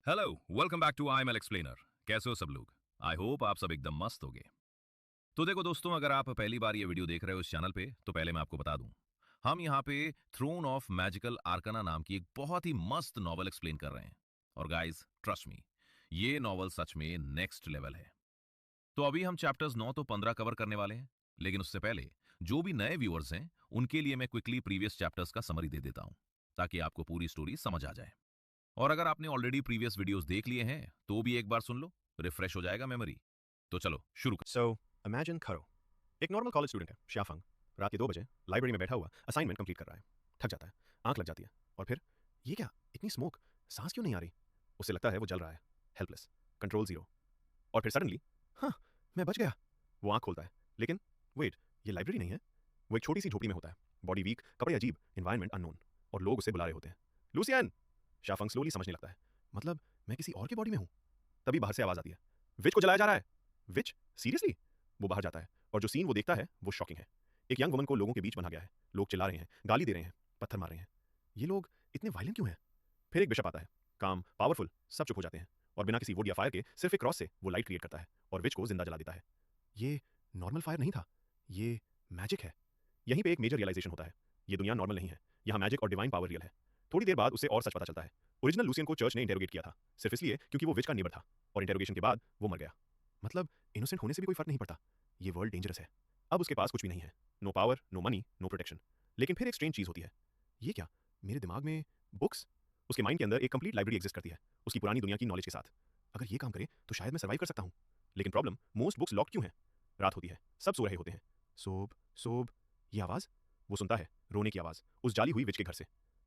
Hello, welcome back to I M L explainer. कैसे हो सब लोग? आई होप आप सब एकदम मस्त होगे। तो देखो दोस्तों, अगर आप पहली बार ये वीडियो देख रहे हो इस चैनल पे, तो पहले मैं आपको बता दूं, हम यहाँ पे थ्रोन ऑफ मैजिकल आर्काना नाम की एक बहुत ही मस्त नॉवल एक्सप्लेन कर रहे हैं। और गाइस, ट्रस्ट मी, ये नॉवल सच में नेक्स्ट लेवल है। तो अभी हम चैप्टर्स 9 तो 15 कवर करने वाले हैं, लेकिन उससे पहले जो भी नए व्यूअर्स हैं, उनके लिए मैं क्विकली प्रीवियस चैप्टर्स का समरी दे देता हूं, ताकि आपको पूरी स्टोरी समझ आ जाए। और अगर आपने ऑलरेडी प्रीवियस वीडियोस देख लिए हैं तो भी एक बार सुन लो, रिफ्रेश हो जाएगा मेमोरी। तो चलो शुरू कर। सो इमेजिन करो, एक नॉर्मल कॉलेज स्टूडेंट है शाफंग। रात के 2 बजे लाइब्रेरी में बैठा हुआ असाइनमेंट कंप्लीट कर रहा है। थक जाता है, आंख लग जाती है, और फिर ये क्या, इतनी स्मोक, सांस क्यों नहीं आ रही? उसे लगता है वो जल रहा है, हेल्पलेस, कंट्रोल जीरो। और फिर सडनली, हाँ, मैं बच गया। वो आंख खोलता है, लेकिन वेट, ये लाइब्रेरी नहीं है। वो एक छोटी सी झोपड़ी में होता है, बॉडी वीक, कपड़े अजीब, इन्वायरमेंट अननोन, और लोग उसे बुला रहे होते हैं, लूसियन। शाफंग स्लोली समझने लगता है, मतलब मैं किसी और की बॉडी में हूँ। तभी बाहर से आवाज आती है, विच को जलाया जा रहा है। विच, सीरियसली? वो बाहर जाता है, और जो सीन वो देखता है वो शॉकिंग है। एक यंग वुमन को लोगों के बीच बना गया है, लोग चिल्ला रहे हैं, गाली दे रहे हैं, पत्थर मार रहे हैं। ये लोग इतने वायलेंट क्यों हैं? फिर एक बिशप आता है, काम, पावरफुल, सब चुप हो जाते हैं, और बिना किसी वुड या फायर के सिर्फ एक क्रॉस से वो लाइट क्रिएट करता है और विच को जिंदा जला देता है। ये नॉर्मल फायर नहीं था, ये मैजिक है। यहीं पे एक मेजर रियलाइजेशन होता है, ये दुनिया नॉर्मल नहीं है, यहाँ मैजिक और डिवाइन पावर रियल है। थोड़ी देर बाद उसे और सच पता चलता है, ओरिजिनल लूसियन को चर्च ने इंटेरोगेट किया था, सिर्फ इसलिए क्योंकि वो विच का नेबर था, और इंटेरोगेशन के बाद वो मर गया। मतलब इनोसेंट होने से भी कोई फर्क नहीं पड़ता, ये वर्ल्ड डेंजरस है। अब उसके पास कुछ भी नहीं है, no power, no money, no protection. लेकिन फिर एक स्ट्रेंज चीज होती है, ये क्या, मेरे दिमाग में बुक्स। उसके माइंड के अंदर एक कंप्लीट लाइब्रेरी एग्जिस्ट करती है, उसकी पुरानी दुनिया की नॉलेज के साथ। अगर ये काम करे तो शायद मैं सर्वाइव कर सकता हूँ। लेकिन प्रॉब्लम, मोस्ट बुक्स लॉक क्यों है? रात होती है, सब सो रहे होते हैं। सोब सोब, ये आवाज, वो सुनता है रोने की आवाज उस जाली हुई विच के घर से।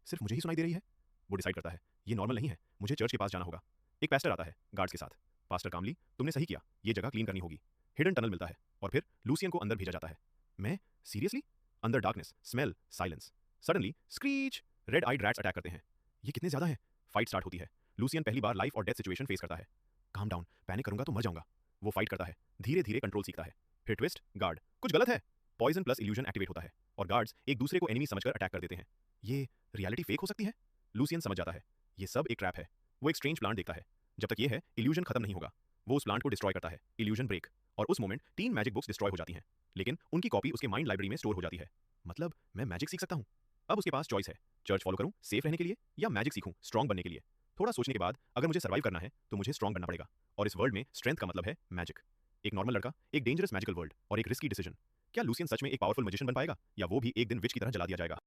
सिर्फ मुझे ही सुनाई दे रही है। वो डिसाइड करता है ये नॉर्मल नहीं है, मुझे चर्च के पास जाना होगा। एक पास्टर आता है गार्ड्स के साथ, पास्टर कामली, तुमने सही किया, ये जगह क्लीन करनी होगी। हिडन टनल मिलता है, और फिर लूसियन को अंदर भेजा जाता है। मैं, सीरियसली? अंदर darkness, smell, silence. Suddenly screech, red eyed rats attack करते हैं। ये कितने ज्यादा हैं? फाइट स्टार्ट होती है। लूसियन पहली बार लाइफ और डेथ सिचुएशन फेस करता है। काम डाउन, पैनिक करूंगा तो मर जाऊंगा। वो फाइट करता है, धीरे धीरे कंट्रोल सीखता है। फिर ट्विस्ट, गार्ड, कुछ गलत है। पॉइजन प्लस इल्यूजन एक्टिवेट होता है, और गार्ड्स एक दूसरे को एनिमी समझकर अटैक कर देते हैं। ये रियलिटी फेक हो सकती है? लूसियन समझ जाता है, ये सब एक ट्रैप है। वो एक स्ट्रेंज प्लांट देखता है, जब तक ये है इल्यूजन खत्म नहीं होगा। वो उस प्लांट को डिस्ट्रॉय करता है, इल्यूजन ब्रेक, और उस मोमेंट 3 मैजिक बुक्स डिस्ट्रॉय हो जाती हैं, लेकिन उनकी कॉपी उसके माइंड लाइब्रेरी में स्टोर हो जाती है। मतलब मैं मैजिक सीख सकता हूँ। अब उसके पास चॉइस है, चर्च फॉलो करूँ सेफ रहने के लिए, या मैजिक सीखूं स्ट्रॉन्ग बनने के लिए। थोड़ा सोचने के बाद, अगर मुझे सर्वाइव करना है तो मुझे स्ट्रॉन्ग बनना पड़ेगा, और इस वर्ल्ड में स्ट्रेंथ का मतलब है मैजिक। एक नॉर्मल लड़का, एक डेंजरस मैजिकल वर्ल्ड, और एक रिस्की डिसीजन। क्या लूसियन सच में एक पावरफुल मैजिशियन बन पाएगा, या वो भी एक दिन विच की तरह जला दिया जाएगा?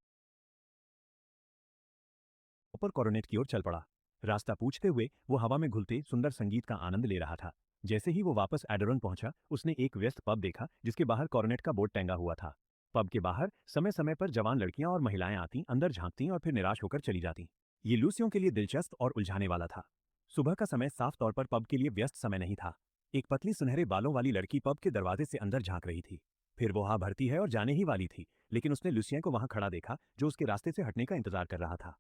ऊपर कॉर्नेट की ओर चल पड़ा। रास्ता पूछते हुए वो हवा में घुलते सुंदर संगीत का आनंद ले रहा था। जैसे ही वो वापस एडरन पहुंचा, उसने एक व्यस्त पब देखा जिसके बाहर कॉर्नेट का बोर्ड टंगा हुआ था। पब के बाहर समय समय पर जवान लड़कियां और महिलाएं आती, अंदर झांकती और फिर निराश होकर चली जाती। ये लूसियों के लिए दिलचस्प और उलझाने वाला था। सुबह का समय साफ तौर पर पब के लिए व्यस्त समय नहीं था। एक पतली सुनहरे बालों वाली लड़की पब के दरवाजे से अंदर झांक रही थी। फिर वो हाँ भरती है और जाने ही वाली थी, लेकिन उसने लूसिया को वहां खड़ा देखा, जो उसके रास्ते से हटने का इंतजार कर रहा था।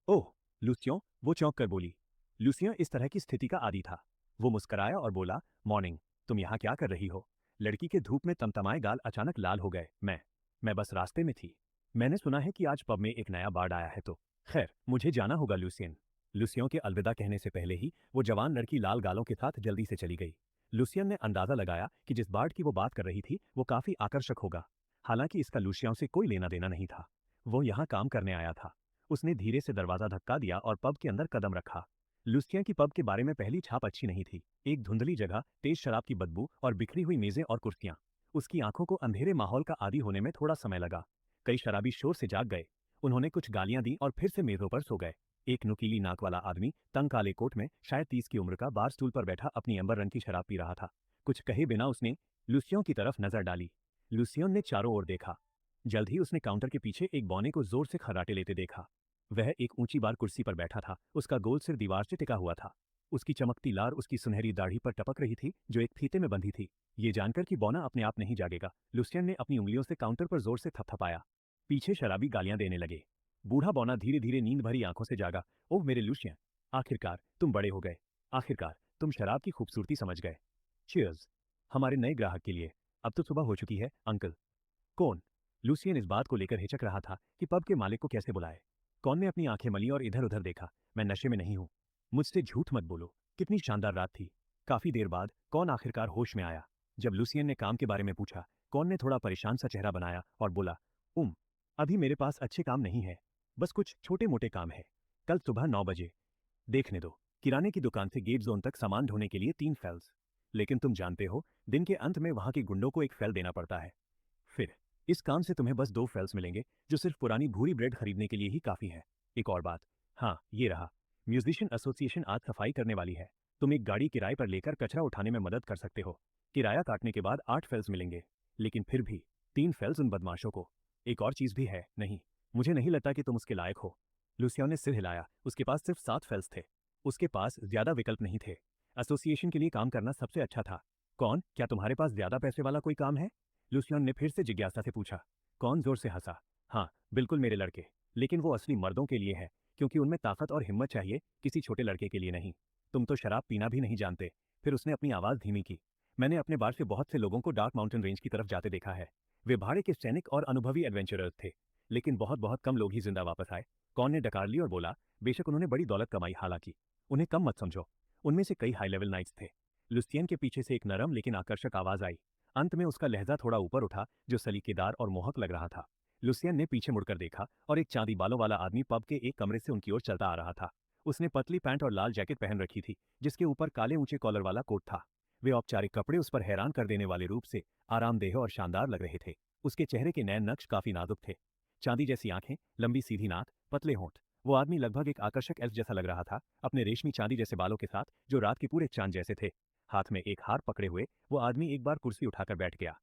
ओह, लूसियों, वो चौंक कर बोली। लूसियों इस तरह की स्थिति का आदी था। वो मुस्कुराया और बोला, मॉर्निंग, तुम यहाँ क्या कर रही हो? लड़की के धूप में तमतमाए गाल अचानक लाल हो गए। मैं बस रास्ते में थी। मैंने सुना है कि आज पब में एक नया बार्ड आया है, तो खैर मुझे जाना होगा लूसियन। लूसियों के अलविदा कहने से पहले ही वो जवान लड़की लाल गालों के साथ जल्दी से चली गई। लूसियन ने अंदाजा लगाया कि जिस बार्ड की वो बात कर रही थी वो काफी आकर्षक होगा। हालांकि इसका लूसियों से कोई लेना देना नहीं था। वो यहाँ काम करने आया था। उसने धीरे से दरवाजा धक्का दिया और पब के अंदर कदम रखा। लुस्टिया की पब के बारे में पहली छाप अच्छी नहीं थी। एक धुंधली जगह, तेज शराब की बदबू और बिखरी हुई मेजें और कुर्सियां। उसकी आंखों को अंधेरे माहौल का आदी होने में थोड़ा समय लगा। कई शराबी शोर से जाग गए। उन्होंने कुछ गालियां दी और फिर से मेजों पर सो गए। एक नुकीली नाक वाला आदमी, तंग काले कोट में, शायद 30 की उम्र का, बार स्टूल पर बैठा अपनी अंबर रंग की शराब पी रहा था। कुछ कहे बिना उसने लुसियों की तरफ नजर डाली। लुसियोन ने चारों ओर देखा। जल्द ही उसने काउंटर के पीछे एक बौने को जोर से खर्राटे लेते देखा। वह एक ऊंची बार कुर्सी पर बैठा था, उसका गोल सिर दीवार से टिका हुआ था। उसकी चमकती लार उसकी सुनहरी दाढ़ी पर टपक रही थी, जो एक फीते में बंधी थी। ये जानकर कि बौना अपने आप नहीं जागेगा, लुसियन ने अपनी उंगलियों से काउंटर पर जोर से थपथपाया। पीछे शराबी गालियां देने लगे। बूढ़ा बौना धीरे धीरे नींद भरी आंखों से जागा। ओह मेरे लुसियन, आखिरकार तुम बड़े हो गए। आखिरकार तुम शराब की खूबसूरती समझ गए। चीयर्स, हमारे नए ग्राहक के लिए। अब तो सुबह हो चुकी है, अंकल। कौन? लुसियन इस बात को लेकर हिचक रहा था कि पब के मालिक को कैसे बुलाए। कौन ने अपनी आंखें मली और इधर उधर देखा। मैं नशे में नहीं हूं। मुझसे झूठ मत बोलो, कितनी शानदार रात थी। काफी देर बाद कौन आखिरकार होश में आया। जब लुसियन ने काम के बारे में पूछा, कौन ने थोड़ा परेशान सा चेहरा बनाया और बोला, अभी मेरे पास अच्छे काम नहीं है, बस कुछ छोटे मोटे काम है। कल सुबह 9 बजे देखने दो। किराने की दुकान से गेट जोन तक सामान ढोने के लिए 3 फेल्स। लेकिन तुम जानते हो, दिन के अंत में वहां के गुंडों को 1 फेल देना पड़ता है। फिर इस काम से तुम्हें बस 2 फेल्स मिलेंगे, जो सिर्फ पुरानी भूरी ब्रेड खरीदने के लिए ही काफी है। एक और बात, हाँ ये रहा, म्यूजिशियन एसोसिएशन आज सफाई करने वाली है। तुम एक गाड़ी किराए पर लेकर कचरा उठाने में मदद कर सकते हो। किराया काटने के बाद 8 फेल्स मिलेंगे, लेकिन फिर भी 3 फेल्स उन बदमाशों को। एक और चीज भी है, नहीं, मुझे नहीं लगता कि तुम उसके लायक हो। लुसियन ने सिर हिलाया। उसके पास सिर्फ 7 फेल्स थे। उसके पास ज्यादा विकल्प नहीं थे। एसोसिएशन के लिए काम करना सबसे अच्छा था। कौन, क्या तुम्हारे पास ज्यादा पैसे वाला कोई काम है? लुसियन ने फिर से जिज्ञासा से पूछा। कौन जोर से हंसा। हाँ बिल्कुल मेरे लड़के, लेकिन वो असली मर्दों के लिए है, क्योंकि उनमें ताकत और हिम्मत चाहिए, किसी छोटे लड़के के लिए नहीं। तुम तो शराब पीना भी नहीं जानते। फिर उसने अपनी आवाज धीमी की। मैंने अपने बार से बहुत से लोगों को डार्क माउंटेन रेंज की तरफ जाते देखा है। वे भाड़े के सैनिक और अनुभवी एडवेंचरर्स थे, लेकिन बहुत बहुत कम लोग ही जिंदा वापस आए। कौन ने डकार ली और बोला, बेशक उन्होंने बड़ी दौलत कमाई, हालांकि उन्हें कम मत समझो। उनमें से कई हाई लेवल नाइट्स थे। लुसियन के पीछे से एक नरम लेकिन आकर्षक आवाज आई। अंत में उसका लहजा थोड़ा ऊपर उठा, जो सलीकेदार और मोहक लग रहा था। लुसियन ने पीछे मुड़कर देखा और एक चांदी बालों वाला आदमी पब के एक कमरे से उनकी ओर चलता आ रहा था। उसने पतली पैंट और लाल जैकेट पहन रखी थी, जिसके ऊपर काले ऊंचे कॉलर वाला कोट था। वे औपचारिक कपड़े उस पर हैरान कर देने वाले रूप से आरामदेह और शानदार लग रहे थे। उसके चेहरे के नैन नक्श काफी नाजुक थे। चांदी जैसी आंखें, लंबी सीधी नाक, पतले होंठ। वो आदमी लगभग एक आकर्षक एल्फ जैसा लग रहा था, अपने रेशमी चांदी जैसे बालों के साथ, जो रात के पूरे चांद जैसे थे। हाथ में एक हार पकड़े हुए वो आदमी एक बार कुर्सी उठाकर बैठ गया।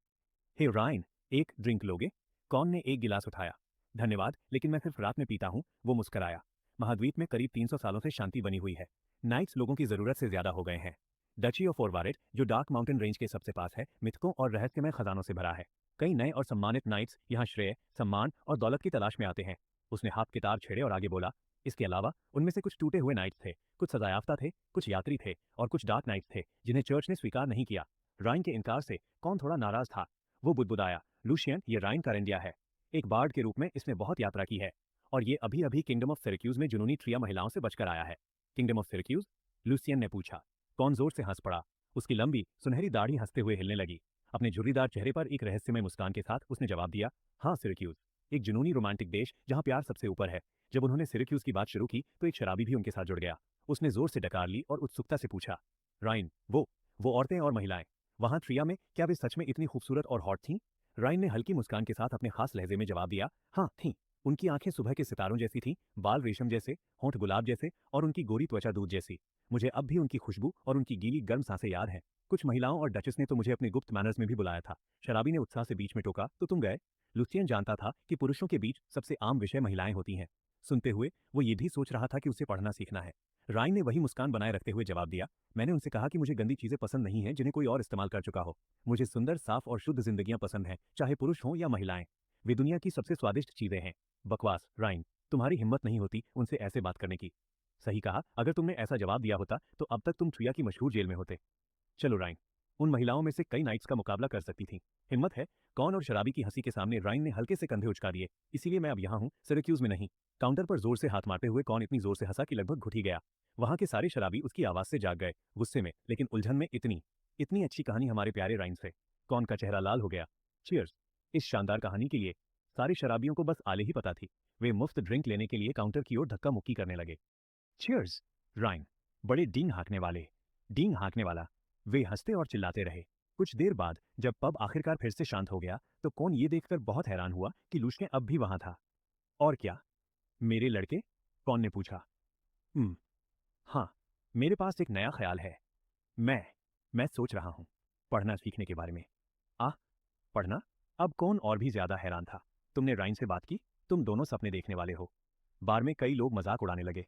हे रायन, एक ड्रिंक लोगे? कौन ने एक गिलास उठाया। धन्यवाद, लेकिन मैं सिर्फ रात में पीता हूँ, वो मुस्कराया। महाद्वीप में करीब 300 सालों से शांति बनी हुई है। नाइट्स लोगों की जरूरत से ज्यादा हो गए हैं। डची ऑफ ओरवारेट, जो डार्क माउंटेन रेंज के सबसे पास है, मिथकों और रहस्यमय खजानों से भरा है। कई नए और सम्मानित नाइट्स यहाँ श्रेय, सम्मान और दौलत की तलाश में आते हैं। उसने हाथ के तार छेड़े और आगे बोला, इसके अलावा उनमें से कुछ टूटे हुए नाइट्स थे, कुछ सजायाफ्ता थे, कुछ यात्री थे और कुछ डार्क नाइट्स थे, जिन्हें चर्च ने स्वीकार नहीं किया। राइन के इनकार से कौन थोड़ा नाराज था। वो बुदबुदाया, लुशियन, ये राइन का रेंडिया है। एक बार्ड के रूप में इसने बहुत यात्रा की है, और ये अभी अभी किंगडम ऑफ सिरक्यूज में जुनूनी ट्रिया महिलाओं से बचकर आया है। Kingdom of Syracuse? लुसियन ने पूछा। कौन जोर से हंस पड़ा। उसकी लंबी सुनहरी दाढ़ी हंसते हुए हिलने लगी। अपने झुर्रीदार चेहरे पर एक रहस्यमय मुस्कान के साथ उसने जवाब दिया, हाँ सिरक्यूज, एक जुनूनी रोमांटिक देश जहां प्यार सबसे ऊपर है। जब उन्होंने सिरक्यूज की बात शुरू की तो एक शराबी भी उनके साथ जुड़ गया। उसने जोर से डकार ली और उत्सुकता से पूछा, राइन, वो औरतें और महिलाएं वहां ट्रिया में, क्या वे सच में इतनी खूबसूरत और हॉट थीं? राइन ने हल्की मुस्कान के साथ अपने खास लहजे में जवाब दिया, हाँ थीं। उनकी आंखें सुबह के सितारों जैसी थीं, बाल रेशम जैसे, होंठ गुलाब जैसे और उनकी गोरी त्वचा दूध जैसी। मुझे अब भी उनकी खुशबू और उनकी गीली गर्म सांसें याद हैं। कुछ महिलाओं और डचेस ने तो मुझे अपने गुप्त मैनर्स में भी बुलाया था। शराबी ने उत्साह से बीच में टोका, तो तुम गए? लुसियन जानता था कि पुरुषों के बीच सबसे आम विषय महिलाएं होती हैं। सुनते हुए वो ये भी सोच रहा था कि उसे पढ़ना सीखना है। राइन ने वही मुस्कान बनाए रखते हुए जवाब दिया, मैंने उनसे कहा कि मुझे गंदी चीजें पसंद नहीं हैं जिन्हें कोई और इस्तेमाल कर चुका हो। मुझे सुंदर, साफ और शुद्ध जिंदगियां पसंद हैं, चाहे पुरुष हों या महिलाएं। वे दुनिया की सबसे स्वादिष्ट चीजें हैं। बकवास राइन, तुम्हारी हिम्मत नहीं होती उनसे ऐसे बात करने की। सही कहा, अगर तुमने ऐसा जवाब दिया होता तो अब तक तुम ट्रिया की मशहूर जेल में होते। चलो राइन, उन महिलाओं में से कई नाइट्स का मुकाबला कर सकती थीं। हिम्मत है? कौन और शराबी की हंसी के सामने राइन ने हल्के से कंधे उचका दिए। इसीलिए मैं अब यहाँ हूँ, सिरक्यूज में नहीं। काउंटर पर जोर से हाथ मारते हुए कौन इतनी जोर से हंसा कि लगभग घुट ही गया। वहां के सारे शराबी उसकी आवाज से जाग गए, गुस्से में लेकिन उलझन में। इतनी अच्छी कहानी हमारे प्यारे राइन से। कौन का चेहरा लाल हो गया। चीयर्स इस शानदार कहानी के लिए। सारे शराबियों को बस आले ही पता थी। वे मुफ्त ड्रिंक लेने के लिए काउंटर की ओर धक्का मुक्की करने लगे। चीयर्स राइन, बड़े डींग हाँकने वाला। वे हंसते और चिल्लाते रहे। कुछ देर बाद जब पब आखिरकार फिर से शांत हो गया तो कौन ये देखकर बहुत हैरान हुआ कि लुशियन अब भी वहां था। और क्या, मेरे लड़के? कौन ने पूछा। हाँ, मेरे पास एक नया ख्याल है। मैं सोच रहा हूं पढ़ना सीखने के बारे में। पढ़ना? अब कौन और भी ज्यादा हैरान था। तुमने राइन से बात की? तुम दोनों सपने देखने वाले हो। बार में कई लोग मजाक उड़ाने लगे।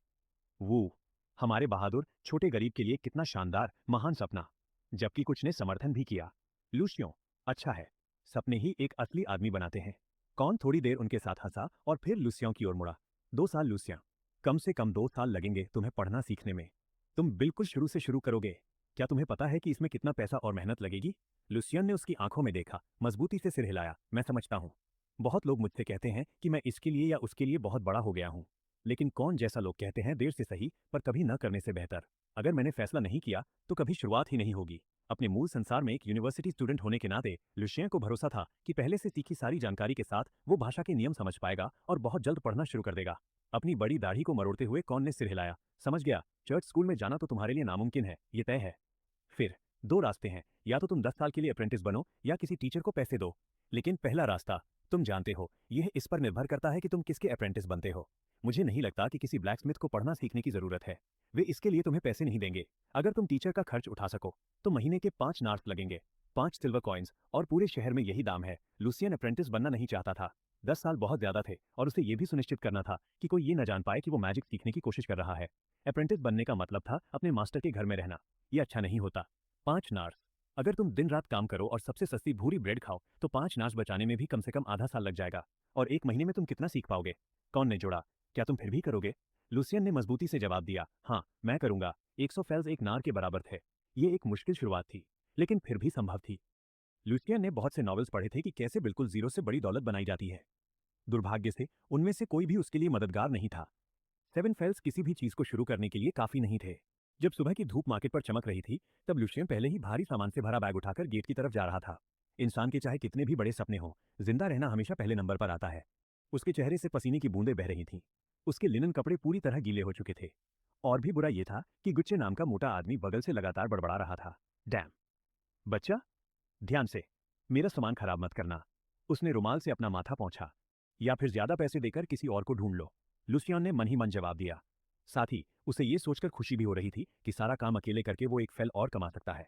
वो हमारे बहादुर छोटे गरीब के लिए कितना शानदार, महान सपना। जबकि कुछ ने समर्थन भी किया। लुशियन, अच्छा है, सपने ही एक असली आदमी बनाते हैं। कौन थोड़ी देर उनके साथ हंसा और फिर लुसियन की ओर मुड़ा। 2 साल लुसियन, कम से कम 2 साल लगेंगे तुम्हें पढ़ना सीखने में। तुम बिल्कुल शुरू से शुरू करोगे? क्या तुम्हें पता है कि इसमें कितना पैसा और मेहनत लगेगी? लुसियन ने उसकी आंखों में देखा, मजबूती से सिर हिलाया। मैं समझता हूँ। बहुत लोग मुझसे कहते हैं कि मैं इसके लिए या उसके लिए बहुत बड़ा हो गया हूँ। लेकिन कौन जैसा लोग कहते हैं देर से सही पर कभी न करने से बेहतर। अगर मैंने फैसला नहीं किया तो कभी शुरुआत ही नहीं होगी। अपने मूल संसार में एक यूनिवर्सिटी स्टूडेंट होने के नाते लुशियन को भरोसा था कि पहले से सीखी सारी जानकारी के साथ वो भाषा के नियम समझ पाएगा और बहुत जल्द पढ़ना शुरू कर देगा। अपनी बड़ी दाढ़ी को मरोड़ते हुए कौन ने सिर हिलाया। समझ गया, चर्च स्कूल में जाना तो तुम्हारे लिए नामुमकिन है, ये तय है। फिर दो रास्ते हैं, या तो तुम 10 साल के लिए अप्रेंटिस बनो या किसी टीचर को पैसे दो। लेकिन पहला रास्ता तुम जानते हो, यह इस पर निर्भर करता है कि तुम किसके अप्रेंटिस बनते हो। मुझे नहीं लगता कि किसी ब्लैकस्मिथ को पढ़ना सीखने की जरूरत है। वे इसके लिए तुम्हें पैसे नहीं देंगे। अगर तुम टीचर का खर्च उठा सको तो महीने के 5 नार्क लगेंगे, 5 सिल्वर कॉइन्स, और पूरे शहर में यही दाम है। लुसियन अप्रेंटिस बनना नहीं चाहता था। 10 साल बहुत ज्यादा थे और उसे यह भी सुनिश्चित करना था कि कोई ये न जान पाए कि वो मैजिक सीखने की कोशिश कर रहा है। अप्रेंटिस बनने का मतलब था अपने मास्टर के घर में रहना। ये अच्छा नहीं होता। 5 नार्स। अगर तुम दिन रात काम करो और सबसे सस्ती भूरी ब्रेड खाओ तो 5 नार्स बचाने में भी कम से कम आधा साल लग जाएगा। और 1 महीने में तुम कितना सीख पाओगे? कौन ने जोड़ा, क्या तुम फिर भी करोगे? लुसियन ने मजबूती से जवाब दिया, हाँ मैं करूंगा। 100 फेल्स एक नार के बराबर थे। ये एक मुश्किल शुरुआत थी लेकिन फिर भी संभव थी। लुसियन ने बहुत से नॉवेल्स पढ़े थे कि कैसे बिल्कुल जीरो से बड़ी दौलत बनाई जाती है। दुर्भाग्य से उनमें से कोई भी उसके लिए मददगार नहीं था। 7 फेल्स किसी भी चीज को शुरू करने के लिए काफी नहीं थे। जब सुबह की धूप मार्केट पर चमक रही थी तब लुशियन पहले ही भारी सामान से भरा बैग उठाकर गेट की तरफ जा रहा था। इंसान के चाहे कितने भी बड़े सपने हों, जिंदा रहना हमेशा पहले नंबर पर आता है। उसके चेहरे से पसीने की बूंदें बह रही थीं। उसके लिनन कपड़े पूरी तरह गीले हो चुके थे। और भी बुरा यह था कि गुच्चे नाम का मोटा आदमी बगल से लगातार बड़बड़ा रहा था। डैम बच्चा, ध्यान से, मेरा सामान खराब मत करना। उसने रुमाल से अपना माथा पोंछा। या फिर ज्यादा पैसे देकर किसी और को ढूंढ लो, लुसियन ने मन ही मन जवाब दिया। साथ ही उसे ये सोचकर खुशी भी हो रही थी कि सारा काम अकेले करके वो एक फेल और कमा सकता है।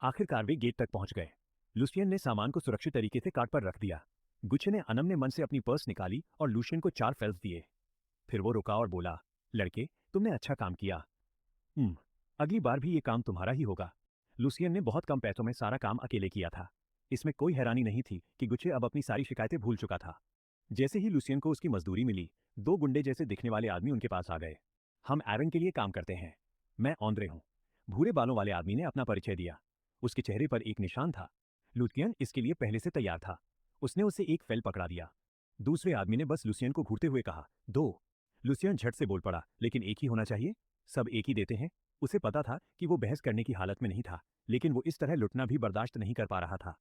आखिरकार वे गेट तक पहुंच गए। लुसियन ने सामान को सुरक्षित तरीके से कार्ट पर रख दिया। गुच्छे ने अनमने मन से अपनी पर्स निकाली और लुसियन को 4 फेल्स दिए। फिर वो रुका और बोला, लड़के तुमने अच्छा काम किया। अगली बार भी ये काम तुम्हारा ही होगा। लुसियन ने बहुत कम पैसों में सारा काम अकेले किया था। इसमें कोई हैरानी नहीं थी कि गुच्छे अब अपनी सारी शिकायतें भूल चुका था। जैसे ही लुसियन को उसकी मजदूरी मिली, 2 गुंडे जैसे दिखने वाले आदमी उनके पास आ गए। हम एरन के लिए काम करते हैं, मैं ऑन्द्रे हूं। भूरे बालों वाले आदमी ने अपना परिचय दिया। उसके चेहरे पर एक निशान था। लुसियन इसके लिए पहले से तैयार था। उसने उसे एक फेल पकड़ा दिया। दूसरे आदमी ने बस लुसियन को घूरते हुए कहा, 2। लुसियन झट से बोल पड़ा, लेकिन एक ही होना चाहिए, सब एक ही देते हैं। उसे पता था कि वो बहस करने की हालत में नहीं था, लेकिन वो इस तरह लुटना भी बर्दाश्त नहीं कर पा रहा था।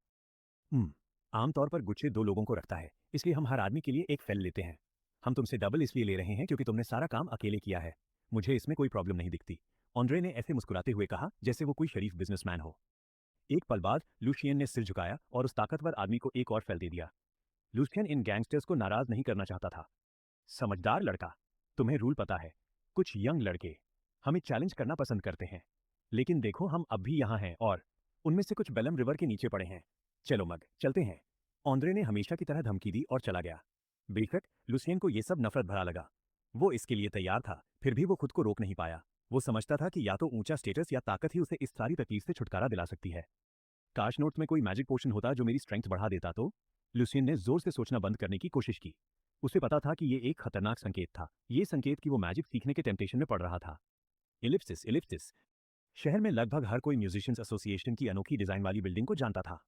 आमतौर पर गुच्छे 2 लोगों को रखता है, इसलिए हम हर आदमी के लिए एक फेल लेते हैं। हम तुमसे डबल इसलिए ले रहे हैं क्योंकि तुमने सारा काम अकेले किया है। मुझे इसमें कोई प्रॉब्लम नहीं दिखती, ऑन्द्रे ने ऐसे मुस्कुराते हुए कहा जैसे वो कोई शरीफ बिजनेसमैन हो। एक पल बाद लुसियन ने सिर झुकाया और उस ताकतवर आदमी को एक और फेल दे दिया। लुसियन इन गैंगस्टर्स को नाराज नहीं करना चाहता था। समझदार लड़का, तुम्हें रूल पता है। कुछ यंग लड़के हमें चैलेंज करना पसंद करते हैं, लेकिन देखो हम अब भी यहाँ हैं और उनमें से कुछ बेलम रिवर के नीचे पड़े हैं। चलो मग, चलते हैं। ऑन्द्रे ने हमेशा की तरह धमकी दी और चला गया। बेशक लुसियन को यह सब नफरत भरा लगा। वो इसके लिए तैयार था, फिर भी वो खुद को रोक नहीं पाया। वो समझता था कि या तो ऊंचा स्टेटस या ताकत ही उसे इस सारी तकलीफ से छुटकारा दिला सकती है। काश नोट्स में कोई मैजिक पोशन होता जो मेरी स्ट्रेंथ बढ़ा देता तो। लुसियन ने जोर से सोचना बंद करने की कोशिश की। उसे पता था कि ये एक खतरनाक संकेत था, ये संकेत कि वो मैजिक सीखने के टेम्पटेशन में पड़ रहा था। Ellipsis ellipsis. शहर में लगभग हर कोई म्यूजिशियंस एसोसिएशन की अनोखी डिजाइन वाली बिल्डिंग को जानता था।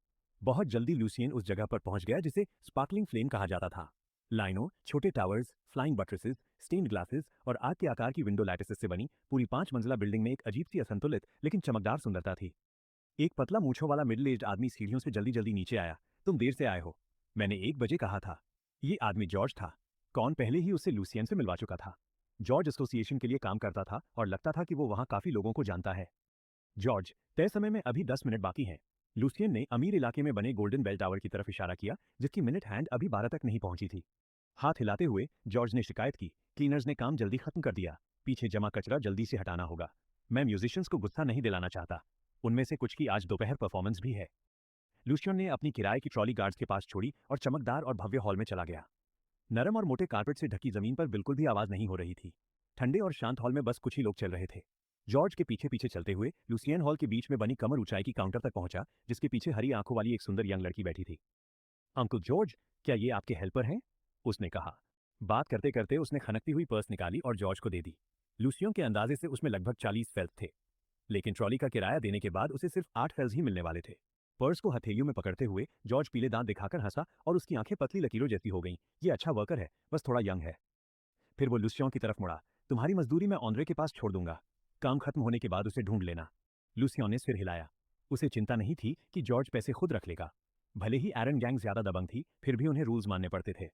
बहुत जल्दी लुसियन उस जगह पर पहुंच गया जिसे स्पार्कलिंग फ्लेम कहा जाता था। लाइनों, छोटे टावर्स, फ्लाइंग बट्रेसेस, स्टेन्ड ग्लासेस और आग के आकार की विंडो लैटिसेस से बनी पूरी 5 मंजिला बिल्डिंग में एक अजीब सी असंतुलित लेकिन चमकदार सुंदरता थी। एक पतला मूंछों वाला मिडिल एज्ड आदमी सीढ़ियों से जल्दी जल्दी नीचे आया। तुम देर से आए हो, मैंने 1 बजे कहा था। ये आदमी जॉर्ज था। कौन पहले ही उसे लुसियन से मिलवा चुका था। जॉर्ज एसोसिएशन के लिए काम करता था और लगता था कि वो वहां काफी लोगों को जानता है। जॉर्ज, तय समय में अभी 10 मिनट बाकी हैं। लुसियन ने अमीर इलाके में बने गोल्डन बेल टावर की तरफ इशारा किया जिसकी मिनट हैंड अभी 12 तक नहीं पहुंची थी। हाथ हिलाते हुए जॉर्ज ने शिकायत की, क्लीनर्स ने काम जल्दी खत्म कर दिया, पीछे जमा कचरा जल्दी से हटाना होगा। मैं म्यूजिशियंस को गुस्सा नहीं दिलाना चाहता, उनमें से कुछ की आज दोपहर परफॉर्मेंस भी है। लुसियन ने अपनी किराए की ट्रॉली गार्ड्स के पास छोड़ी और चमकदार और भव्य हॉल में चला गया। नरम और मोटे कारपेट से ढकी जमीन पर बिल्कुल भी आवाज नहीं हो रही थी। ठंडे और शांत हॉल में बस कुछ ही लोग चल रहे थे। जॉर्ज के पीछे पीछे चलते हुए लुसियन हॉल के बीच में बनी कमर ऊंचाई की काउंटर तक पहुंचा जिसके पीछे हरी आंखों वाली एक सुंदर यंग लड़की बैठी थी। अंकल जॉर्ज, क्या ये आपके हेल्पर हैं? उसने कहा। बात करते करते उसने खनकती हुई पर्स निकाली और जॉर्ज को दे दी। लुसियन के अंदाजे से उसमें लगभग 40 फेल्स थे, लेकिन ट्रॉली का किराया देने के बाद उसे सिर्फ 8 फेल्स ही मिलने वाले थे। पर्स को हथेलियों में पकड़ते हुए जॉर्ज पीले दांत दिखाकर हंसा और उसकी आंखें पतली लकीरों जैसी हो गईं। ये अच्छा वर्कर है, बस थोड़ा यंग है। फिर वो लुसियन की तरफ मुड़ा। तुम्हारी मजदूरी मैं ऑन्द्रे के पास छोड़ दूंगा, काम खत्म होने के बाद उसे ढूंढ लेना। लुसियन ने सिर हिलाया। उसे चिंता नहीं थी कि जॉर्ज पैसे खुद रख लेगा। भले ही एरन गैंग ज्यादा दबंग थी, फिर भी उन्हें रूल्स मानने पड़ते थे।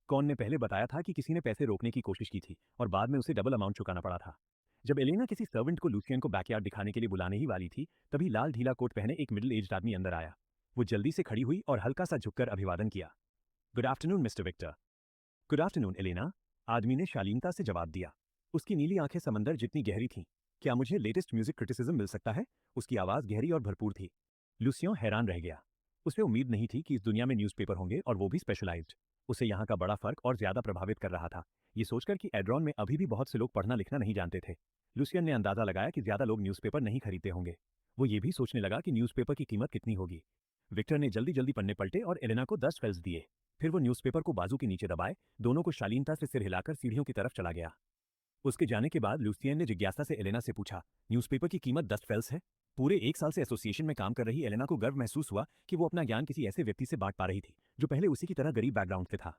कॉन ने पहले बताया था कि किसी ने पैसे रोकने की कोशिश की थी और बाद में उसे डबल अमाउंट चुकाना पड़ा था। जब एलेना किसी सर्वेंट को लुसियन को बैकयार्ड दिखाने के लिए बुलाने ही वाली थी, तभी लाल ढीला कोट पहने एक मिडिल एज्ड आदमी अंदर आया। वो जल्दी से खड़ी हुई और हल्का सा झुककर अभिवादन किया। Good afternoon mister Victor. Good afternoon Elena, आदमी ने शालीनता से जवाब दिया। उसकी नीली आंखें समंदर जितनी गहरी थीं। क्या मुझे लेटेस्ट म्यूजिक क्रिटिसिज्म मिल सकता है? उसकी आवाज गहरी और भरपूर थी। लुसियन हैरान रह गया। उसे उम्मीद नहीं थी कि इस दुनिया में न्यूज़पेपर होंगे और वो भी स्पेशलाइज्ड। उसे यहाँ का बड़ा फर्क और ज्यादा प्रभावित कर रहा था, ये सोचकर कि एड्रॉन में अभी भी बहुत से लोग पढ़ना लिखना नहीं जानते थे। लुसियन ने अंदाजा लगाया कि ज्यादा लोग न्यूज़पेपर नहीं खरीदते होंगे। वो ये भी सोचने लगा कि न्यूज़पेपर की कीमत कितनी होगी। विक्टर ने जल्दी जल्दी पन्ने पलटे और एलेना को 10 फेल्स दिए। फिर वो न्यूज़पेपर को बाजू के नीचे दबाए, दोनों को शालीनता से सिर हिलाकर सीढ़ियों की तरफ चला गया। उसके जाने के बाद लुसियन ने जिज्ञासा से एलेना से पूछा, न्यूज़पेपर की कीमत 10 फेल्स है? पूरे 1 साल से एसोसिएशन में काम कर रही एलेना को गर्व महसूस हुआ कि वो अपना ज्ञान किसी ऐसे व्यक्ति से बांट पा रही थी जो पहले उसी की तरह गरीब बैकग्राउंड से था।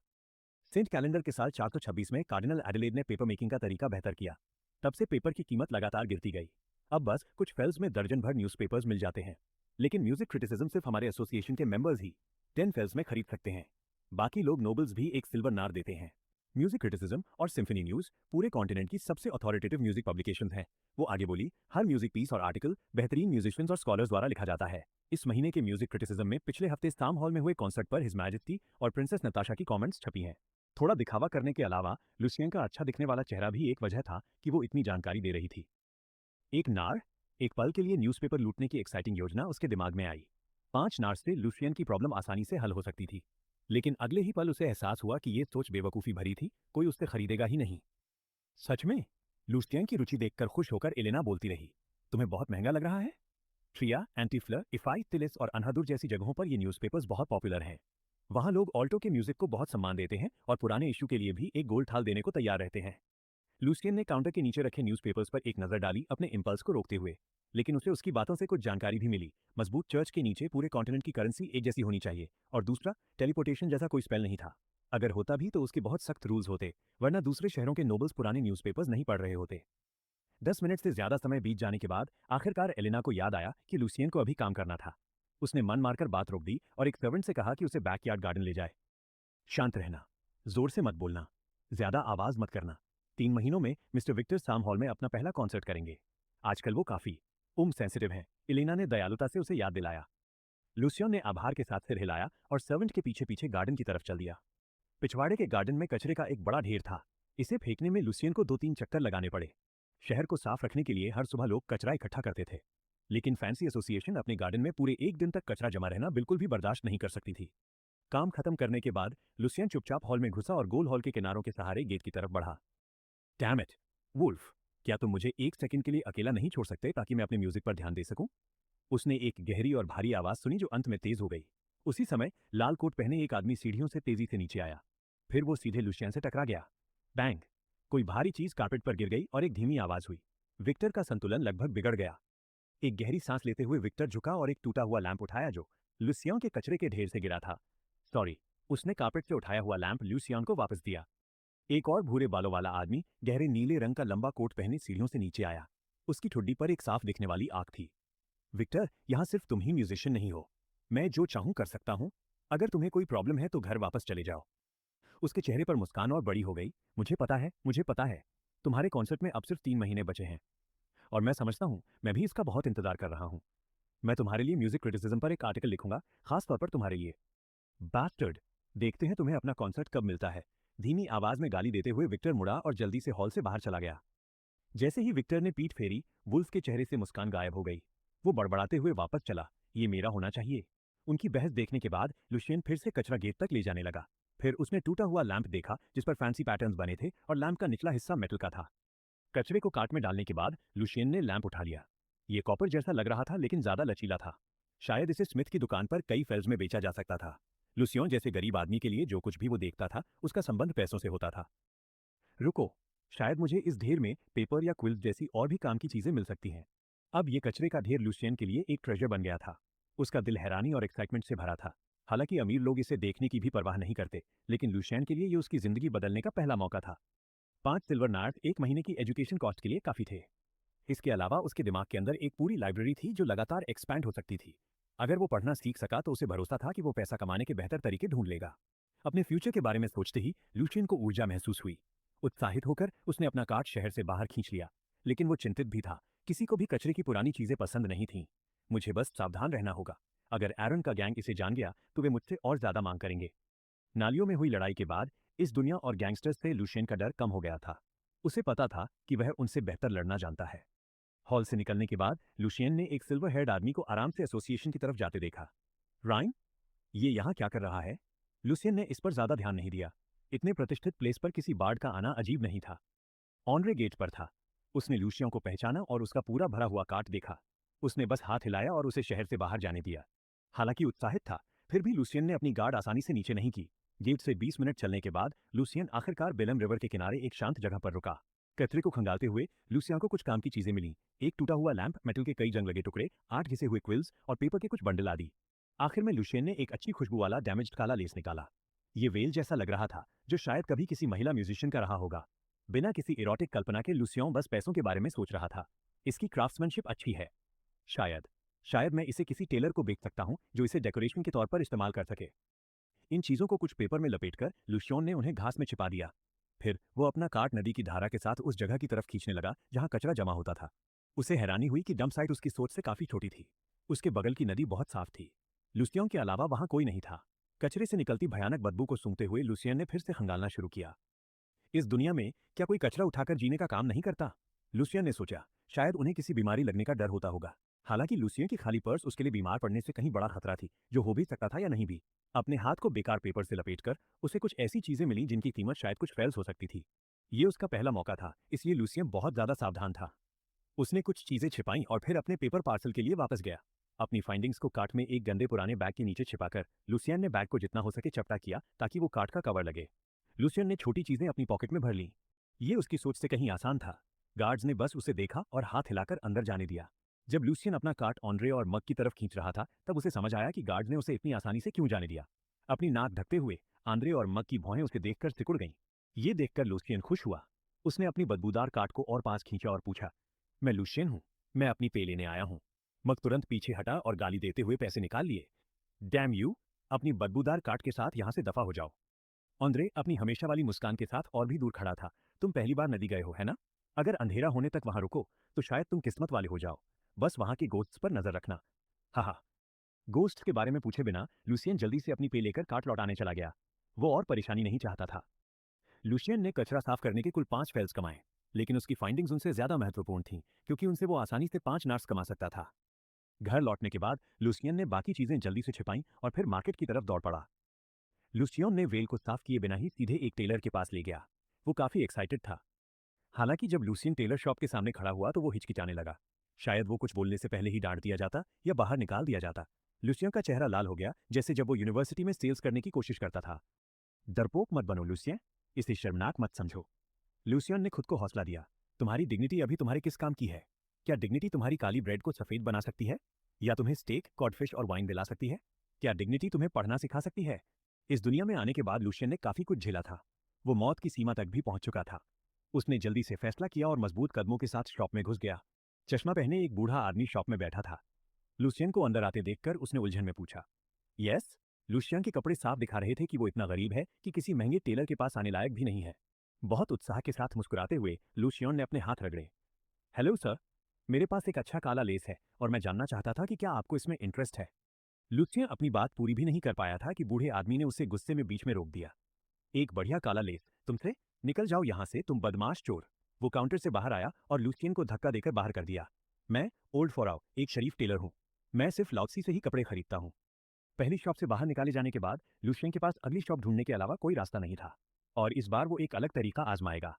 सेंट कैलेंडर के साल 426 में कार्डिनल एडिलेड ने पेपर मेकिंग का तरीका बेहतर किया। तब से पेपर की कीमत लगातार गिरती गई। अब बस कुछ फेल्स में दर्जन भर न्यूज़पेपर्स मिल जाते हैं। लेकिन म्यूजिक क्रिटिसिज्म सिर्फ हमारे एसोसिएशन के मेंबर्स ही 10 फेल्स में खरीद सकते हैं। बाकी लोग नोबल्स भी एक सिल्वर नार देते हैं। म्यूजिक क्रिटिसिज्म और सिम्फनी न्यूज पूरे कॉन्टिनेंट की सबसे अथॉरिटेटिव म्यूजिक पब्लिकेशन है। वो आगे बोली, हर म्यूजिक पीस और आर्टिकल बेहतरीन म्यूजिशियंस और स्कॉलर्स द्वारा लिखा जाता है। इस महीने के म्यूजिक क्रिटिसिज्म में पिछले हफ्ते स्टाम हॉल में हुए कॉन्सर्ट पर हिज मैजेस्टी और प्रिंसेस नताशा की कमेंट्स छपी हैं। थोड़ा दिखावा करने के अलावा लुसियन का अच्छा दिखने वाला चेहरा भी एक वजह था कि वो इतनी जानकारी दे रही थी। एक नार, एक पल के लिए न्यूज़पेपर लूटने की एक्साइटिंग योजना उसके दिमाग में आई। 5 नार से लुसियन की प्रॉब्लम आसानी से हल हो सकती थी। लेकिन अगले ही पल उसे एहसास हुआ कि ये सोच बेवकूफ़ी भरी थी, कोई उसे खरीदेगा ही नहीं। सच में? लुसियन की रुचि देखकर खुश होकर एलेना बोलती रही, तुम्हें बहुत महंगा लग रहा है? ट्रिया, एंटीफ्लर, इफाई, तिलिस और अनहदुर जैसी जगहों पर ये न्यूज़पेपर्स बहुत पॉपुलर हैं। वहाँ लोग ऑल्टो के म्यूजिक को बहुत सम्मान देते हैं और पुराने इशू के लिए भी एक गोल्ड थाल देने को तैयार रहते हैं। लुसियन ने काउंटर के नीचे रखे न्यूज़पेपर्स पर एक नजर डाली, अपने इंपल्स को रोकते हुए। लेकिन उसे उसकी बातों से कुछ जानकारी भी मिली। मजबूत चर्च के नीचे पूरे कॉन्टिनेंट की करेंसी एक जैसी होनी चाहिए, और दूसरा, टेलीपोर्टेशन जैसा कोई स्पेल नहीं था। अगर होता भी तो उसके बहुत सख्त रूल्स होते, वरना दूसरे शहरों के नोबल्स पुराने न्यूज़पेपर्स नहीं पढ़ रहे होते। 10 मिनट से ज्यादा समय बीत जाने के बाद आखिरकार एलेना को याद आया कि लुसियन को अभी काम करना था। उसने मन मारकर बात रोक दी और एक सर्वेंट से कहा कि उसे बैकयार्ड गार्डन ले जाए। शांत रहना, जोर से मत बोलना, ज्यादा आवाज मत करना। 3 महीनों में मिस्टर विक्टर साम हॉल में अपना पहला कॉन्सर्ट करेंगे। आजकल वो काफी सेंसिटिव हैं, एलेना ने दयालुता से उसे याद दिलाया। लुसियन ने आभार के साथ सिर हिलाया और सर्वेंट के पीछे पीछे गार्डन की तरफ चल दिया। पिछवाड़े के गार्डन में कचरे का एक बड़ा ढेर था। इसे फेंकने में लुसियन को 2-3 चक्कर लगाने पड़े। शहर को साफ रखने के लिए हर सुबह लोग कचरा इकट्ठा करते थे, लेकिन फैंसी एसोसिएशन अपने गार्डन में पूरे 1 दिन तक कचरा जमा रहना बिल्कुल भी बर्दाश्त नहीं कर सकती थी। काम खत्म करने के बाद लुसियन चुपचाप हॉल में घुसा और गोल हॉल के किनारों के सहारे गेट की तरफ बढ़ा। डैम इट, वुल्फ, क्या तुम मुझे 1 सेकंड के लिए अकेला नहीं छोड़ सकते ताकि मैं अपने म्यूजिक पर ध्यान दे सकूं? उसने एक गहरी और भारी आवाज सुनी जो अंत में तेज हो गई। उसी समय लाल कोट पहने एक आदमी सीढ़ियों से तेजी से नीचे आया। फिर वो सीधे लुसियन से टकरा गया। बैंग, कोई भारी चीज कारपेट पर गिर गई और एक धीमी आवाज हुई। विक्टर का संतुलन लगभग बिगड़ गया। एक गहरी सांस लेते हुए विक्टर झुका और एक टूटा हुआ लैंप उठाया जो लुसियन के कचरे के ढेर से गिरा था। सॉरी, उसने कारपेट से उठाया हुआ लैंप लुसियन को वापस दिया। एक और भूरे बालों वाला आदमी गहरे नीले रंग का लंबा कोट पहने सीढ़ियों से नीचे आया। उसकी ठुड्डी पर एक साफ दिखने वाली आंख थी। विक्टर, यहां सिर्फ तुम ही म्यूजिशियन नहीं हो, मैं जो चाहूं कर सकता हूं। अगर तुम्हें कोई प्रॉब्लम है तो घर वापस चले जाओ। उसके चेहरे पर मुस्कान और बड़ी हो गई। मुझे पता है, तुम्हारे कॉन्सर्ट में अब सिर्फ 3 महीने बचे हैं, और मैं समझता हूं, मैं भी इसका बहुत इंतजार कर रहा हूं। मैं तुम्हारे लिए म्यूजिक क्रिटिसिज्म पर एक आर्टिकल लिखूंगा, खास तौर पर तुम्हारे लिए। बास्टर्ड, देखते हैं तुम्हें अपना कॉन्सर्ट कब मिलता है। धीमी आवाज में गाली देते हुए विक्टर मुड़ा और जल्दी से हॉल से बाहर चला गया। जैसे ही विक्टर ने पीठ फेरी, वुल्फ के चेहरे से मुस्कान गायब हो गई। वो बड़बड़ाते हुए वापस चला, ये मेरा होना चाहिए। उनकी बहस देखने के बाद लुसियन फिर से कचरा गेट तक ले जाने लगा। फिर उसने टूटा हुआ लैंप देखा जिस पर फैंसी पैटर्न्स बने थे और लैंप का निचला हिस्सा मेटल का था। कचरे को कार्ट में डालने के बाद लुसियन ने लैंप उठा लिया। ये कॉपर जैसा लग रहा था लेकिन ज्यादा लचीला था। शायद इसे स्मिथ की दुकान पर कई फेल्स में बेचा जा सकता था। लुसियन जैसे गरीब आदमी के लिए जो कुछ भी वो देखता था उसका संबंध पैसों से होता था। रुको, शायद मुझे इस ढेर में पेपर या क्विल्ट जैसी और भी काम की चीजें मिल सकती हैं। अब ये कचरे का ढेर लुसियन के लिए एक ट्रेजर बन गया था। उसका दिल हैरानी और एक्साइटमेंट से भरा था। हालांकि अमीर लोग इसे देखने की भी परवाह नहीं करते, लेकिन लुसियन के लिए ये उसकी जिंदगी बदलने का पहला मौका था। 5 सिल्वर नार्ड एक महीने की एजुकेशन कॉस्ट के लिए काफी थे। इसके अलावा उसके दिमाग के अंदर एक पूरी लाइब्रेरी थी जो लगातार एक्सपैंड हो सकती थी। अगर वो पढ़ना सीख सका तो उसे भरोसा था कि वो पैसा कमाने के बेहतर तरीके ढूंढ लेगा। अपने फ्यूचर के बारे में सोचते ही लूशियन को ऊर्जा महसूस हुई। उत्साहित होकर उसने अपना कार्ट शहर से बाहर खींच लिया, लेकिन वो चिंतित भी था। किसी को भी कचरे की पुरानी चीजें पसंद नहीं थीं। मुझे बस सावधान रहना होगा। अगर एरन का गैंग इसे जान गया तो वे मुझसे और ज्यादा मांग करेंगे। नालियों में हुई लड़ाई के बाद इस दुनिया और गैंगस्टर्स से लूशियन का डर कम हो गया था। उसे पता था कि वह उनसे बेहतर लड़ना जानता है। हॉल से निकलने के बाद लूशियन ने एक सिल्वर हेयर्ड आदमी को आराम से एसोसिएशन की तरफ जाते देखा। राइन, ये यहाँ क्या कर रहा है? लूशियन ने इस पर ज्यादा ध्यान नहीं दिया। इतने प्रतिष्ठित प्लेस पर किसी बार्ड का आना अजीब नहीं था। ऑनरे गेट पर था। उसने लूशियन को पहचाना और उसका पूरा भरा हुआ कार्ट देखा। उसने बस हाथ हिलाया और उसे शहर से बाहर जाने दिया। हालांकि उत्साहित था, फिर भी लूशियन ने अपनी गार्ड आसानी से नीचे नहीं की। गेट से 20 मिनट चलने के बाद लूशियन आखिरकार बेलम रिवर के किनारे एक शांत जगह पर रुका। कचरे को खंगालते हुए लूसिया को कुछ काम की चीजें मिली। एक टूटा हुआ लैंप, मेटल के कई जंग लगे टुकड़े, 8 घिसे हुए क्विल्स और पेपर के कुछ बंडल आदि। आखिर में लूशियन ने एक अच्छी खुशबू वाला डैमेज्ड काला लेस निकाला। ये वेल जैसा लग रहा था, जो शायद कभी किसी महिला म्यूजिशियन का रहा होगा। बिना किसी इरोटिक कल्पना के लूसियन बस पैसों के बारे में सोच रहा था। इसकी क्राफ्ट्समैनशिप अच्छी है। शायद शायद मैं इसे किसी टेलर को बेच सकता हूं जो इसे डेकोरेशन के तौर पर इस्तेमाल कर सके। इन चीजों को कुछ पेपर में लपेटकर लूशियन ने उन्हें घास में छिपा दिया। फिर वो अपना कार्ट नदी की धारा के साथ उस जगह की तरफ खींचने लगा जहां कचरा जमा होता था। उसे हैरानी हुई कि डंप साइट उसकी सोच से काफी छोटी थी। उसके बगल की नदी बहुत साफ थी। लूसियन के अलावा वहां कोई नहीं था। कचरे से निकलती भयानक बदबू को सूंघते हुए लूसियन ने फिर से खंगालना शुरू किया। इस दुनिया में क्या कोई कचरा उठाकर जीने का काम नहीं करता? लूसियन ने सोचा। शायद उन्हें किसी बीमारी लगने का डर होता होगा। हालांकि लूसियन की खाली पर्स उसके लिए बीमार पड़ने से कहीं बड़ा खतरा थी, जो हो भी सकता था या नहीं भी। अपने हाथ को बेकार पेपर से लपेटकर उसे कुछ ऐसी चीजें मिली जिनकी कीमत शायद कुछ फेल्स हो सकती थी। ये उसका पहला मौका था, इसलिए लूसियन बहुत ज्यादा सावधान था। उसने कुछ चीजें छिपाई और फिर अपने पेपर पार्सल के लिए वापस गया। अपनी फाइंडिंग्स को कार्ट में एक गंदे पुराने बैग के नीचे छिपाकर लूसियन ने बैग को जितना हो सके चपटा किया ताकि वो कार्ट का कवर लगे। लूसियन ने छोटी चीजें अपनी पॉकेट में भर ली। ये उसकी सोच से कहीं आसान था। गार्ड्स ने बस उसे देखा और हाथ हिलाकर अंदर जाने दिया। जब लूसियन अपना कार्ट ऑनरे और मग की तरफ खींच रहा था तब उसे समझ आया कि गार्ड्स ने उसे इतनी आसानी से क्यों जाने दिया। अपनी नाक ढकते हुए आंद्रे और मग की भौहें उसे देखकर सिकुड़ गईं। ये देखकर लूसियन खुश हुआ। उसने अपनी बदबूदार कार्ट को और पास खींचा और पूछा, मैं लूसियन हूं, मैं अपनी पे लेने आया हूं। मग तुरंत पीछे हटा और गाली देते हुए पैसे निकाल लिए। डैम यू, अपनी बदबूदार कार्ट के साथ यहां से दफा हो जाओ। ऑन्द्रे अपनी हमेशा वाली मुस्कान के साथ और भी दूर खड़ा था। तुम पहली बार नदी गए हो, है ना? अगर अंधेरा होने तक वहां रुको तो शायद तुम किस्मत वाले हो जाओ। बस वहां के गोस्ट्स पर नजर रखना। हा। गोस्ट के बारे में पूछे बिना लूसियन जल्दी से अपनी पे लेकर कार्ट लौटाने चला गया। वो और परेशानी नहीं चाहता था। लूसियन ने कचरा साफ करने के कुल 5 फेल्स कमाए, लेकिन उसकी फाइंडिंग्स उनसे ज्यादा महत्वपूर्ण थीं, क्योंकि उनसे वो आसानी से 5 नार्स कमा सकता था। घर लौटने के बाद लूसियन ने बाकी चीजें जल्दी से छिपाई और फिर मार्केट की तरफ दौड़ पड़ा। लूसियन ने वेल को साफ किए बिना ही सीधे एक टेलर के पास ले गया। वो काफी एक्साइटेड था। हालांकि जब लूसियन टेलर शॉप के सामने खड़ा हुआ तो वो हिचकिचाने लगा। शायद वो कुछ बोलने से पहले ही डांट दिया जाता या बाहर निकाल दिया जाता। लूसियन का चेहरा लाल हो गया, जैसे जब वो यूनिवर्सिटी में सेल्स करने की कोशिश करता था। डरपोक मत बनो लूसियन, इसे शर्मनाक मत समझो। लूसियन ने खुद को हौसला दिया। तुम्हारी डिग्निटी अभी तुम्हारे किस काम की है? क्या डिग्निटी तुम्हारी काली ब्रेड को सफेद बना सकती है? या तुम्हें स्टेक, कॉडफिश और वाइन दिला सकती है? क्या डिग्निटी तुम्हें पढ़ना सिखा सकती है? इस दुनिया में आने के बाद लूसियन ने काफी कुछ झेला था। वो मौत की सीमा तक भी पहुंच चुका था। उसने जल्दी से फैसला किया और मजबूत कदमों के साथ शॉप में घुस गया। चश्मा पहने एक बूढ़ा आदमी शॉप में बैठा था। लूसियन को अंदर आते देखकर उसने उलझन में पूछा, यस? लूसियन के कपड़े साफ दिखा रहे थे कि वो इतना गरीब है कि किसी महंगे टेलर के पास आने लायक भी नहीं है। बहुत उत्साह के साथ मुस्कुराते हुए लूसियन ने अपने हाथ रगड़े। हेलो सर, मेरे पास एक अच्छा काला लेस है और मैं जानना चाहता था कि क्या आपको इसमें इंटरेस्ट है? लूसियन अपनी बात पूरी भी नहीं कर पाया था कि बूढ़े आदमी ने उसे गुस्से में बीच में रोक दिया। एक बढ़िया काला लेस तुमसे? निकल जाओ यहां से, तुम बदमाश चोर। वो काउंटर से बाहर आया और लूसियन को धक्का देकर बाहर कर दिया। मैं ओल्ड फॉराव, एक शरीफ टेलर हूं। मैं सिर्फ लाउसी से ही कपड़े खरीदता हूं। पहली शॉप से बाहर निकाले जाने के बाद लूसियन के पास अगली शॉप ढूंढने के अलावा कोई रास्ता नहीं था, और इस बार वो एक अलग तरीका आजमाएगा।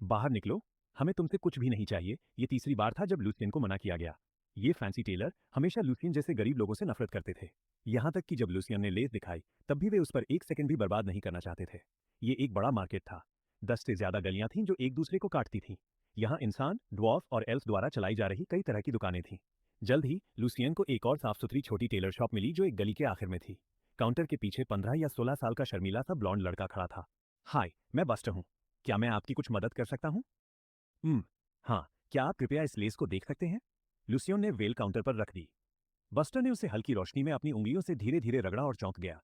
बाहर निकलो, हमें तुमसे कुछ भी नहीं चाहिए। ये तीसरी बार था जब लूसियन को मना किया गया। ये फैंसी टेलर हमेशा लूसियन जैसे गरीब लोगों से नफरत करते थे। यहाँ तक कि जब लूसियन ने लेस दिखाई तब भी वे उस पर एक सेकंड भी बर्बाद नहीं करना चाहते थे। ये एक बड़ा मार्केट था। 10 से ज्यादा गलियां थीं जो एक दूसरे को काटती थीं। यहाँ इंसान, ड्वार्फ और एल्फ द्वारा चलाई जा रही कई तरह की दुकानें थीं। जल्द ही लूसियन को एक और साफ सुथरी छोटी टेलर शॉप मिली जो एक गली के आखिर में थी। काउंटर के पीछे 15 या 16 साल का शर्मीला सा ब्लॉन्ड लड़का खड़ा था। हाय, मैं बस्टर हूँ। क्या मैं आपकी कुछ मदद कर सकता हूँ? हाँ, क्या आप कृपया इस लेस को देख सकते हैं? लुसियन ने वेल काउंटर पर रख दी। बस्टर ने उसे हल्की रोशनी में अपनी उंगलियों से धीरे धीरे रगड़ा और चौंक गया।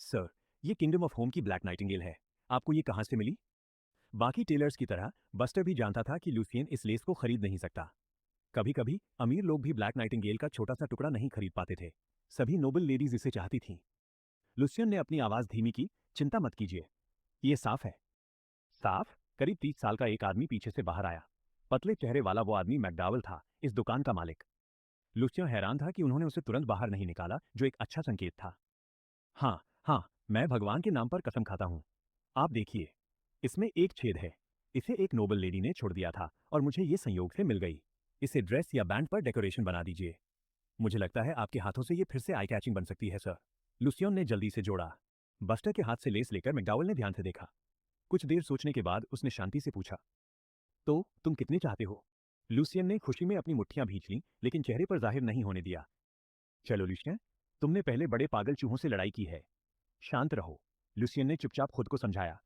सर, ये किंगडम ऑफ होम की ब्लैक नाइटिंगेल है। आपको ये कहाँ से मिली? बाकी टेलर्स की तरह बस्टर भी जानता था कि लुसियन इस लेस को खरीद नहीं सकता। कभी कभी अमीर लोग भी ब्लैक नाइटिंगेल का छोटा सा टुकड़ा नहीं खरीद पाते थे। सभी नोबल लेडीज इसे चाहती थीं। लुसियन ने अपनी आवाज धीमी की। चिंता मत कीजिए, ये साफ है। साफ? करीब 30 साल का एक आदमी पीछे से बाहर आया। पतले चेहरे वाला वो आदमी मैकडॉवेल था, इस दुकान का मालिक। लुसियन हैरान था कि उन्होंने उसे तुरंत बाहर नहीं निकाला, जो एक अच्छा संकेत था। हाँ, हाँ, मैं भगवान के नाम पर कसम खाता हूँ। आप देखिए, इसमें एक छेद है। इसे एक नोबल लेडी ने छोड़ दिया था और मुझे ये संयोग से मिल गई। इसे ड्रेस या बैंड पर डेकोरेशन बना दीजिए। मुझे लगता है आपके हाथों से ये फिर से आई कैचिंग बन सकती है, सर। लुसियन ने जल्दी से जोड़ा। बस्टर के हाथ से लेस लेकर मैकडॉवेल ने ध्यान से देखा। कुछ देर सोचने के बाद उसने शांति से पूछा, तो तुम कितने चाहते हो? लुसियन ने खुशी में अपनी मुट्ठियां भींच लीं, लेकिन चेहरे पर जाहिर नहीं होने दिया। चलो लुसियन, तुमने पहले बड़े पागल चूहों से लड़ाई की है। शांत रहो। लुसियन ने चुपचाप खुद को समझाया।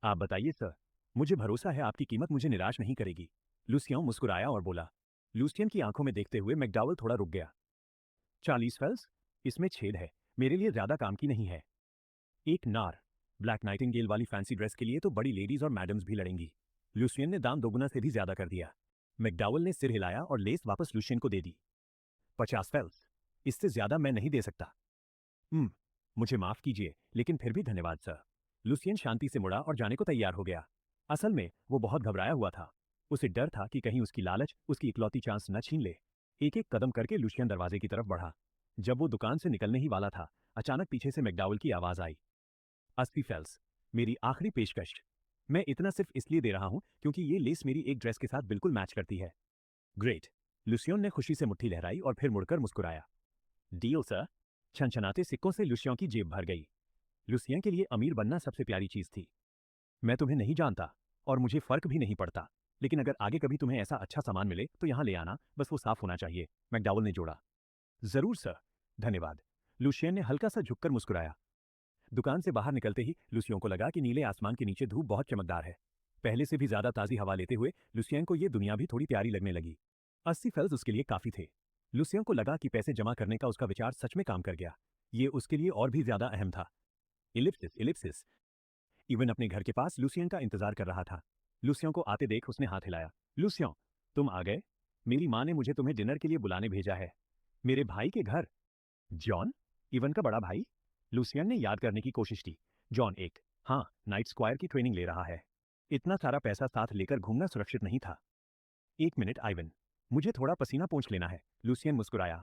आप बताइए सर, मुझे भरोसा है आपकी कीमत मुझे निराश नहीं करेगी। लुसियन मुस्कुराया और बोला। लुसियन की आंखों में देखते हुए मैकडॉवेल थोड़ा रुक गया। 40 फेल्स? इसमें छेद है, मेरे लिए ज्यादा काम की नहीं है। एक नार। ब्लैक नाइटिंगेल वाली फैंसी ड्रेस के लिए तो बड़ी लेडीज और मैडम्स भी लड़ेंगी। लुसियन ने दाम दोगुना से भी ज्यादा कर दिया। मैकडॉवेल ने सिर हिलाया और लेस वापस लुसियन को दे दी। 50 फेल्स? इससे ज्यादा मैं नहीं दे सकता। मुझे माफ कीजिए, लेकिन फिर भी धन्यवाद सर। लुसियन शांति से मुड़ा और जाने को तैयार हो गया। असल में वो बहुत घबराया हुआ था। उसे डर था कि कहीं उसकी लालच उसकी इकलौती चांस न छीन ले। एक एक कदम करके लुसियन दरवाजे की तरफ बढ़ा। जब वो दुकान से निकलने ही वाला था, अचानक पीछे से मैकडॉवेल की आवाज आई। 80 फेल्स, मेरी आखिरी पेशकश। मैं इतना सिर्फ इसलिए दे रहा हूं क्योंकि ये लेस मेरी एक ड्रेस के साथ बिल्कुल मैच करती है। ग्रेट। लुसियन ने खुशी से मुट्ठी लहराई और फिर मुड़कर मुस्कुराया। Deal sir. छनछनाते सिक्कों से लुसियन की जेब भर गई। लुसियन के लिए अमीर बनना सबसे प्यारी चीज थी। मैं तुम्हें नहीं जानता और मुझे फर्क भी नहीं पड़ता, लेकिन अगर आगे कभी तुम्हें ऐसा अच्छा सामान मिले तो यहां ले आना, बस वो साफ होना चाहिए। मैकडॉवेल ने जोड़ा। जरूर सर, धन्यवाद। लुसियन ने हल्का सा झुककर मुस्कुराया। दुकान से बाहर निकलते ही लुसियन को लगा कि नीले आसमान के नीचे धूप बहुत चमकदार है। पहले से भी ज्यादा ताजी हवा लेते हुए लुसियन को ये दुनिया भी थोड़ी प्यारी लगने लगी। 80 फेल्स उसके लिए काफी थे। लुसियन को लगा कि पैसे जमा करने का उसका विचार सच में काम कर गया। ये उसके लिए और भी ज्यादा अहम था। Ellipsis ellipsis. इवन अपने घर के पास लुसियन का इंतजार कर रहा था। लुसियन को आते देख उसने हाथ हिलाया। लुसियन, तुम आ गए। मेरी माँ ने मुझे तुम्हें डिनर के लिए बुलाने भेजा है। मेरे भाई के घर। जॉन? इवन का बड़ा भाई? लुसियन ने याद करने की कोशिश की। जॉन एक, हाँ, नाइट स्क्वायर की ट्रेनिंग ले रहा है। इतना सारा पैसा साथ लेकर घूमना सुरक्षित नहीं था। एक मिनट आइवन, मुझे थोड़ा पसीना पोंछ लेना है। लुसियन मुस्कुराया।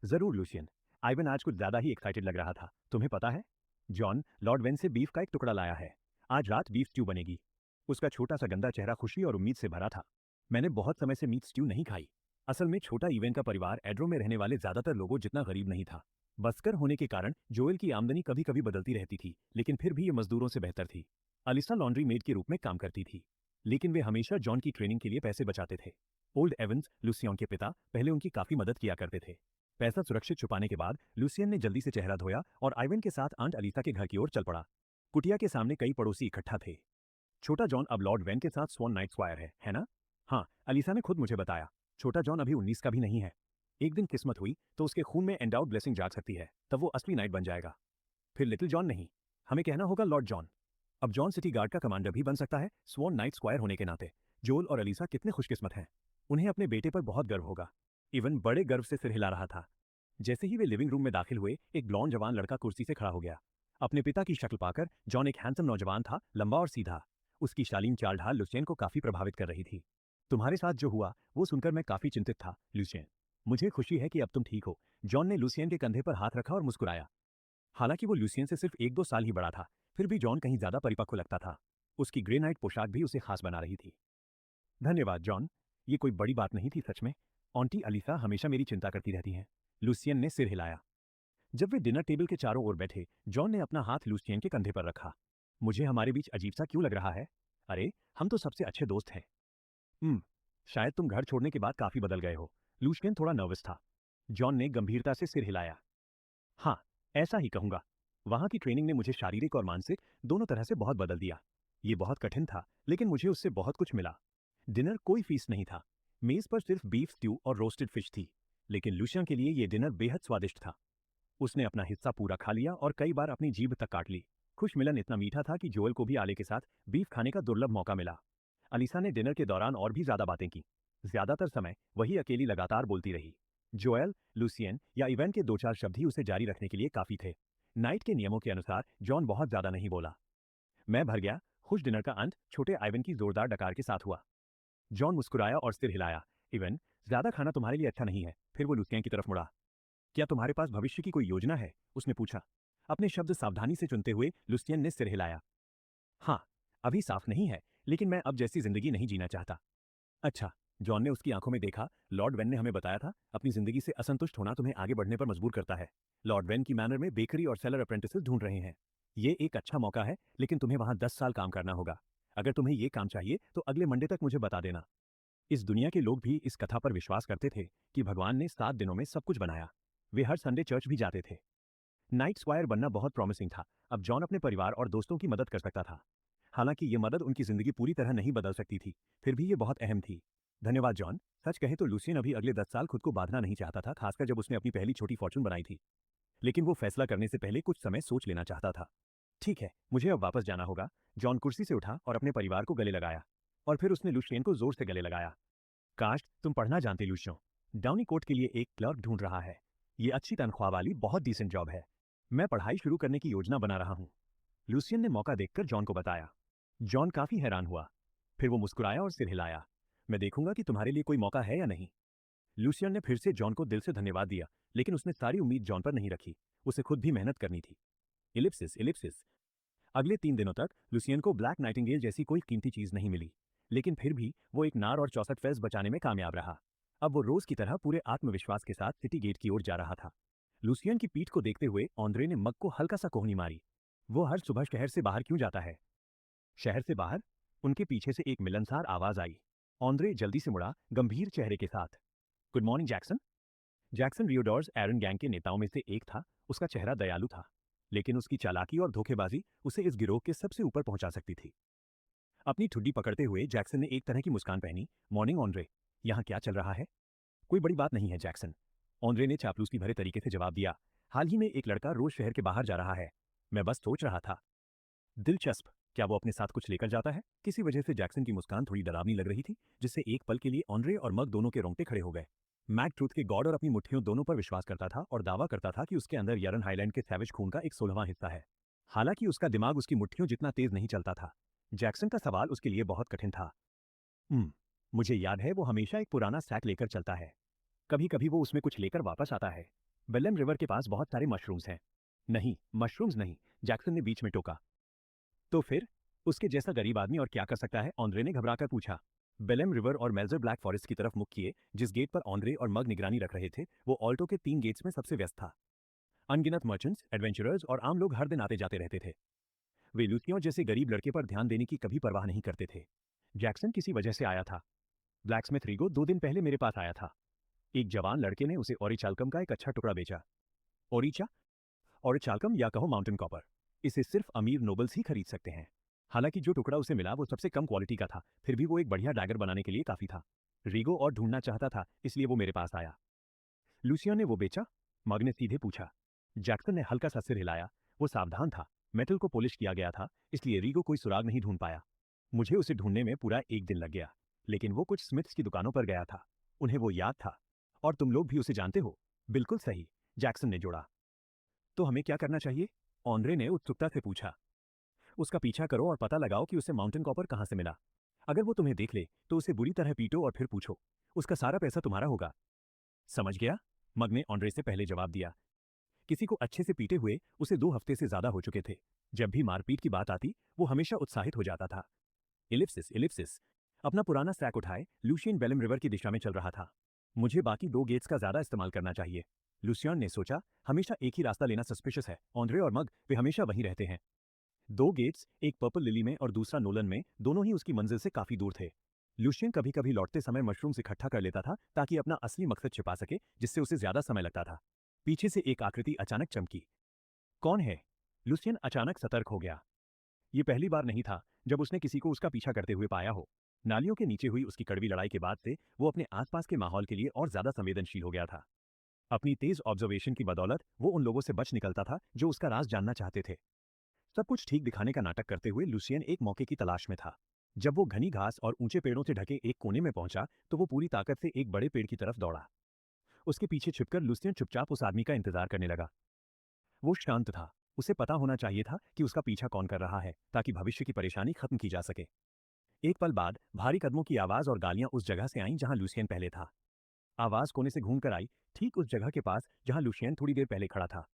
जरूर लुसियन। आइवन आज कुछ ज्यादा ही एक्साइटेड लग रहा था। तुम्हें पता है, जॉन लॉर्ड वेन से बीफ का एक टुकड़ा लाया है। आज रात बीफ स्ट्यू बनेगी। उसका छोटा सा गंदा चेहरा खुशी और उम्मीद से भरा था। मैंने बहुत समय से मीट स्ट्यू नहीं खाई। असल में छोटा इवेन का परिवार एड्रो में रहने वाले ज्यादातर लोगों जितना गरीब नहीं था। बस्कर होने के कारण जोएल की आमदनी कभी कभी बदलती रहती थी, लेकिन फिर भी ये मजदूरों से बेहतर थी। अलिसा लॉन्ड्री मेड के रूप में काम करती थी, लेकिन वे हमेशा जॉन की ट्रेनिंग के लिए पैसे बचाते थे। ओल्ड एवंस, लुसियन के पिता, पहले उनकी काफी मदद किया करते थे। पैसा सुरक्षित छुपाने के बाद लुसियन ने जल्दी से चेहरा धोया और आइवन के साथ आंट अलीसा के घर की ओर चल पड़ा। कुटिया के सामने कई पड़ोसी इकट्ठा थे। छोटा जॉन अब लॉर्ड वेन के साथ स्वॉन नाइट स्क्वायर है ना? हाँ, अलीसा ने खुद मुझे बताया। छोटा जॉन अभी 19 का भी नहीं है। एक दिन किस्मत हुई तो उसके खून में एंडाउड ब्लेसिंग जाग सकती है, तब वो असली नाइट बन जाएगा। फिर लिटिल जॉन नहीं, हमें कहना होगा लॉर्ड जॉन। अब जॉन सिटी गार्ड का कमांडर भी बन सकता है, स्वॉन नाइट स्क्वायर होने के नाते। जोल और अलीसा कितने खुशकिस्मत हैं। उन्हें अपने बेटे पर बहुत गर्व होगा। इवन बड़े गर्व से सिर हिला रहा था। जैसे ही वे लिविंग रूम में दाखिल हुए, एक ब्लॉन्ड जवान लड़का कुर्सी से खड़ा हो गया। अपने पिता की शक्ल पाकर जॉन एक हैंडसम नौजवान था, लंबा और सीधा। उसकी शालीन चाल ढाल लुसियन को काफी प्रभावित कर रही थी। तुम्हारे साथ जो हुआ वो सुनकर मैं काफी चिंतित था, लुसियन। मुझे खुशी है कि अब तुम ठीक हो। जॉन ने लुसियन के कंधे पर हाथ रखा और मुस्कुराया। हालांकि वो लुसियन से सिर्फ 1-2 साल ही बड़ा था, फिर भी जॉन कहीं ज्यादा परिपक्व लगता था। उसकी ग्रे नाइट पोशाक भी उसे खास बना रही थी। धन्यवाद जॉन, ये कोई बड़ी बात नहीं थी सच में। आंटी अलीसा हमेशा मेरी चिंता करती रहती हैं। लुसियन ने सिर हिलाया। जब वे डिनर टेबल के चारों ओर बैठे, जॉन ने अपना हाथ लुसियन के कंधे पर रखा। मुझे हमारे बीच अजीब सा क्यों लग रहा है? अरे, हम तो सबसे अच्छे दोस्त हैं। शायद तुम घर छोड़ने के बाद काफी बदल गए हो। लुसियन थोड़ा नर्वस था। जॉन ने गंभीरता से सिर हिलाया। हाँ, ऐसा ही कहूंगा। वहां की ट्रेनिंग ने मुझे शारीरिक और मानसिक दोनों तरह से बहुत बदल दिया। ये बहुत कठिन था, लेकिन मुझे उससे बहुत कुछ मिला। डिनर कोई फीस नहीं था। मेज पर सिर्फ बीफ स्ट्यू और रोस्टेड फिश थी, लेकिन लुशियन के लिए ये डिनर बेहद स्वादिष्ट था। उसने अपना हिस्सा पूरा खा लिया और कई बार अपनी जीभ तक काट ली। खुश मिलन इतना मीठा था कि जोएल को भी आले के साथ बीफ खाने का दुर्लभ मौका मिला। अलीसा ने डिनर के दौरान और भी ज्यादा बातें की। ज्यादातर समय वही अकेली लगातार बोलती रही। जोएल, लुसियन या इवन के दो चार शब्द ही उसे जारी रखने के लिए काफी थे। नाइट के नियमों के अनुसार जॉन बहुत ज्यादा नहीं बोला। मैं भर गया। खुश डिनर का अंत छोटे आइवन की जोरदार डकार के साथ हुआ। जॉन मुस्कुराया और सिर हिलाया। इवन, ज्यादा खाना तुम्हारे लिए अच्छा नहीं है। फिर वो लुसियन की तरफ मुड़ा। क्या तुम्हारे पास भविष्य की कोई योजना है? उसने पूछा। अपने शब्द सावधानी से चुनते हुए लुसियन ने सिर हिलाया। हाँ, अभी साफ नहीं है, लेकिन मैं अब जैसी जिंदगी नहीं जीना चाहता। अच्छा, जॉन ने उसकी आंखों में देखा। लॉर्ड वेन ने हमें बताया था, अपनी जिंदगी से असंतुष्ट होना तुम्हें आगे बढ़ने पर मजबूर करता है। लॉर्ड वेन की मैनर में बेकरी और सेलर अप्रेंटिसेस ढूंढ रहे हैं। ये एक अच्छा मौका है, लेकिन तुम्हें वहां 10 साल काम करना होगा। अगर तुम्हें ये काम चाहिए तो अगले मंडे तक मुझे बता देना। इस दुनिया के लोग भी इस कथा पर विश्वास करते थे कि भगवान ने 7 दिनों में सब कुछ बनाया। वे हर संडे चर्च भी जाते थे। नाइट स्क्वायर बनना बहुत प्रॉमिसिंग था। अब जॉन अपने परिवार और दोस्तों की मदद कर सकता था। हालांकि ये मदद उनकी जिंदगी पूरी तरह नहीं बदल सकती थी, फिर भी ये बहुत अहम थी। धन्यवाद जॉन। सच कहे तो लुसियन अभी अगले 10 साल खुद को बांधना नहीं चाहता था, खासकर जब उसने अपनी पहली छोटी फॉर्चून बनाई थी। लेकिन वो फैसला करने से पहले कुछ समय सोच लेना चाहता था। ठीक है, मुझे अब वापस जाना होगा। जॉन कुर्सी से उठा और अपने परिवार को गले लगाया, और फिर उसने लुसियन को जोर से गले लगाया। काश तुम पढ़ना जानते लुसियन। डाउनी कोट के लिए एक क्लर्क ढूंढ रहा है। ये अच्छी तनख्वाह वाली बहुत डिसेंट जॉब है। मैं पढ़ाई शुरू करने की योजना बना रहा हूँ। लुसियन ने मौका देखकर जॉन को बताया। जॉन काफी हैरान हुआ। फिर वो मुस्कुराया और सिर हिलाया। मैं देखूंगा कि तुम्हारे लिए कोई मौका है या नहीं। लुसियन ने फिर से जॉन को दिल से धन्यवाद दिया, लेकिन उसने सारी उम्मीद जॉन पर नहीं रखी। उसे खुद भी मेहनत करनी थी। Ellipsis ellipsis. अगले 3 दिनों तक लुसियन को ब्लैक नाइटिंगेल जैसी कोई कीमती चीज नहीं मिली, लेकिन फिर भी वो एक नार और 64 फेस बचाने में कामयाब रहा। अब वो रोज की तरह पूरे आत्मविश्वास के साथ सिटी गेट की ओर जा रहा था। लुसियन की पीठ को देखते हुए ऑन्द्रे ने मग को हल्का सा कोहनी मारी। वो हर सुबह शहर से बाहर क्यों जाता है? शहर से बाहर? उनके पीछे से एक मिलनसार आवाज आई। ऑन्द्रे जल्दी से मुड़ा, गंभीर चेहरे के साथ। Good morning Jackson. जैक्सन रियोडॉर्स एरन गैंग के नेताओं में से एक था। उसका चेहरा दयालु था, लेकिन उसकी चालाकी और धोखेबाजी उसे इस गिरोह के सबसे ऊपर पहुंचा सकती थी। अपनी ठुड्डी पकड़ते हुए जैक्सन ने एक तरह की मुस्कान पहनी। मॉर्निंग ऑन्द्रे, यहाँ क्या चल रहा है? कोई बड़ी बात नहीं है जैक्सन, ऑन्द्रे ने चापलूसी भरे तरीके से जवाब दिया। हाल ही में एक लड़का रोज शहर के बाहर जा रहा है। मैं बस सोच रहा था। दिलचस्प। क्या वो अपने साथ कुछ लेकर जाता है? किसी वजह से जैक्सन की मुस्कान थोड़ी डरावनी लग रही थी, जिससे एक पल के लिए ऑन्द्रे और मग दोनों के रोंगटे खड़े हो गए। मैक ट्रूथ के गॉड और अपनी मुट्ठियों दोनों पर विश्वास करता था और दावा करता था कि उसके अंदर यरन हाईलैंड के सैवेज खून का एक 16वां हिस्सा है। हालांकि उसका दिमाग उसकी मुट्ठियों जितना तेज नहीं चलता था। जैक्सन का सवाल उसके लिए बहुत कठिन था। मुझे याद है वो हमेशा एक पुराना सैक लेकर चलता है। कभी कभी वो उसमें कुछ लेकर वापस आता है। बेलेम रिवर के पास बहुत सारे मशरूम्स हैं। नहीं, मशरूम्स नहीं, जैक्सन ने बीच में टोका। तो फिर उसके जैसा गरीब आदमी और क्या कर सकता है? ऑन्द्रे ने घबराकर पूछा। बेलेम रिवर और मेल्जर ब्लैक फॉरेस्ट की तरफ मुख किए, जिस गेट पर ऑन्द्रे और मग निगरानी रख रहे थे, वो ऑल्टो के 3 गेट्स में सबसे व्यस्त था। अनगिनत मर्चेंट्स, एडवेंचरर्स और आम लोग हर दिन आते जाते रहते थे। वे लुसियन जैसे गरीब लड़के पर ध्यान देने की कभी परवाह नहीं करते थे। जैक्सन किसी वजह से आया था। ब्लैकस्मिथ रीगो 2 दिन पहले मेरे पास आया था। एक जवान लड़के ने उसे ओरिचाल्कम का एक अच्छा टुकड़ा बेचा। ओरिचा? ओरिचाल्कम या कहो माउंटेन कॉपर। इसे सिर्फ अमीर नोबल्स ही खरीद सकते हैं। हालांकि जो टुकड़ा उसे मिला वो सबसे कम क्वालिटी का था, फिर भी वो एक बढ़िया डैगर बनाने के लिए काफी था। रीगो और ढूंढना चाहता था, इसलिए वो मेरे पास आया। लुसियन ने वो बेचा? मग ने सीधे पूछा। जैक्सन ने हल्का सा सिर हिलाया। वो सावधान था। मेटल को पॉलिश किया गया था, इसलिए रीगो कोई सुराग नहीं ढूंढ पाया। मुझे उसे ढूंढने में पूरा 1 दिन लग गया, लेकिन वो कुछ स्मिथ्स की दुकानों पर गया था। उन्हें वो याद था। और तुम लोग भी उसे जानते हो। बिल्कुल सही, जैक्सन ने जोड़ा। तो हमें क्या करना चाहिए? ऑन्द्रे ने उत्सुकता से पूछा। उसका पीछा करो और पता लगाओ कि उसे माउंटेन कॉपर कहां से मिला। अगर वो तुम्हें देख ले तो उसे बुरी तरह पीटो और फिर पूछो। उसका सारा पैसा तुम्हारा होगा। समझ गया? मग ने ऑन्द्रे से पहले जवाब दिया। किसी को अच्छे से पीटे हुए उसे 2 हफ्ते से ज्यादा हो चुके थे। जब भी मारपीट की बात आती, वो हमेशा उत्साहित हो जाता था। Ellipsis ellipsis. अपना पुराना सैक उठाए, लुसियन बेलम रिवर की दिशा में चल रहा था। मुझे बाकी 2 गेट्स का ज्यादा इस्तेमाल करना चाहिए। लुसियन ने सोचा, हमेशा एक ही रास्ता लेना सस्पिशियस है। ऑन्द्रे और मग वे हमेशा वहीं रहते हैं। 2 गेट्स, एक पर्पल लिली में और दूसरा नोलन में, दोनों ही उसकी मंजिल से काफी दूर थे। लुसियन कभी कभी लौटते समय मशरूम्स इकट्ठा कर लेता था ताकि अपना असली मकसद छिपा सके, जिससे उसे ज्यादा समय लगता था। पीछे से एक आकृति अचानक चमकी। कौन है? लुसियन अचानक सतर्क हो गया। ये पहली बार नहीं था जब उसने किसी को उसका पीछा करते हुए पाया हो। नालियों के नीचे हुई उसकी कड़वी लड़ाई के बाद से वो अपने आसपास के माहौल के लिए और ज्यादा संवेदनशील हो गया था। अपनी तेज ऑब्जर्वेशन की बदौलत वो उन लोगों से बच निकलता था जो उसका राज जानना चाहते थे। सब कुछ ठीक दिखाने का नाटक करते हुए लुसियन एक मौके की तलाश में था। जब वो घनी घास और ऊंचे पेड़ों से ढके एक कोने में पहुंचा तो वो पूरी ताकत से एक बड़े पेड़ की तरफ दौड़ा। उसके पीछे छिपकर लुसियन चुपचाप उस आदमी का इंतजार करने लगा। वो शांत था। उसे पता होना चाहिए था कि उसका पीछा कौन कर रहा है ताकि भविष्य की परेशानी खत्म की जा सके। एक पल बाद भारी कदमों की आवाज और गालियां उस जगह से आईं जहां लुसियन पहले था। आवाज कोने से घूमकर आई, ठीक उस जगह के पास जहां लुसियन थोड़ी देर पहले खड़ा था।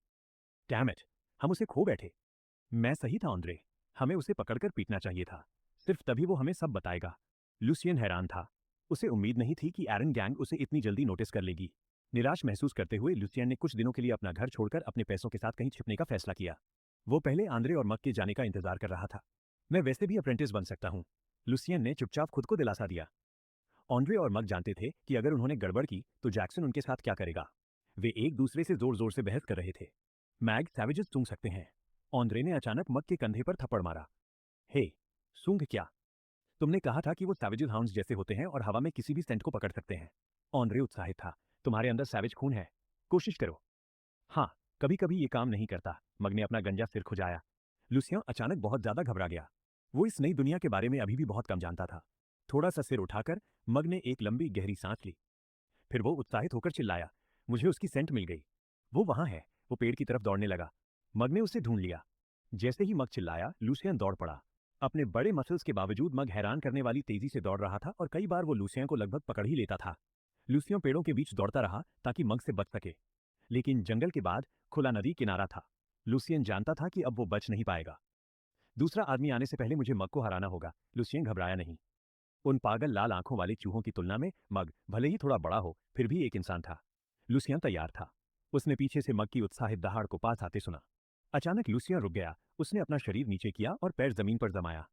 डैम इट, हम उसे खो बैठे। मैं सही था ऑन्द्रे, हमें उसे पकड़कर पीटना चाहिए था। सिर्फ तभी वो हमें सब बताएगा। लुसियन हैरान था। उसे उम्मीद नहीं थी कि एरन गैंग उसे इतनी जल्दी नोटिस कर लेगी। निराश महसूस करते हुए लुसियन ने कुछ दिनों के लिए अपना घर छोड़कर अपने पैसों के साथ कहीं छिपने का फैसला किया। वो पहले आंद्रे और मग के जाने का इंतजार कर रहा था। मैं वैसे भी अप्रेंटिस बन सकता हूँ, लुसियन ने चुपचाप खुद को दिलासा दिया। ऑन्द्रे और मग जानते थे कि अगर उन्होंने गड़बड़ की तो जैक्सन उनके साथ क्या करेगा। वे एक दूसरे से जोर जोर से बहस कर रहे थे। मैग सैवेजेस सूंघ सकते हैं। ऑन्द्रे ने अचानक मग के कंधे पर थप्पड़ मारा। हे, सूंघ क्या? तुमने कहा था कि वो सैवेजेस हाउंड्स जैसे होते हैं और हवा में किसी भी सेंट को पकड़ सकते हैं। ऑन्द्रे उत्साहित था। तुम्हारे अंदर सैवेज खून है, कोशिश करो। हाँ, कभी कभी ये काम नहीं करता, मग ने अपना गंजा सिर खुजाया। लुसियन अचानक बहुत ज्यादा घबरा गया। वो इस नई दुनिया के बारे में अभी भी बहुत कम जानता था। थोड़ा सा सिर उठाकर मग ने एक लंबी गहरी सांस ली। फिर वो उत्साहित होकर चिल्लाया, मुझे उसकी सेंट मिल गई। वो वहां है। वो पेड़ की तरफ दौड़ने लगा। मग ने उसे ढूंढ लिया। जैसे ही मग चिल्लाया, लुसियन दौड़ पड़ा। अपने बड़े मसल्स के बावजूद मग हैरान करने वाली तेजी से दौड़ रहा था और कई बार वो लुसियन को लगभग पकड़ ही लेता था। लुसियन पेड़ों के बीच दौड़ता रहा ताकि मग से बच सके। लेकिन जंगल के बाद खुला नदी किनारा था। लुसियन जानता था कि अब वो बच नहीं पाएगा। दूसरा आदमी आने से पहले मुझे मग को हराना होगा। लुसियन घबराया नहीं। उन पागल लाल आंखों वाले चूहों की तुलना में मग भले ही थोड़ा बड़ा हो, फिर भी एक इंसान था। लुसियन तैयार था। उसने पीछे से मग की उत्साहित दहाड़ को पास आते सुना। अचानक लुसियन रुक गया। उसने अपना शरीर नीचे किया और पैर जमीन पर जमाया।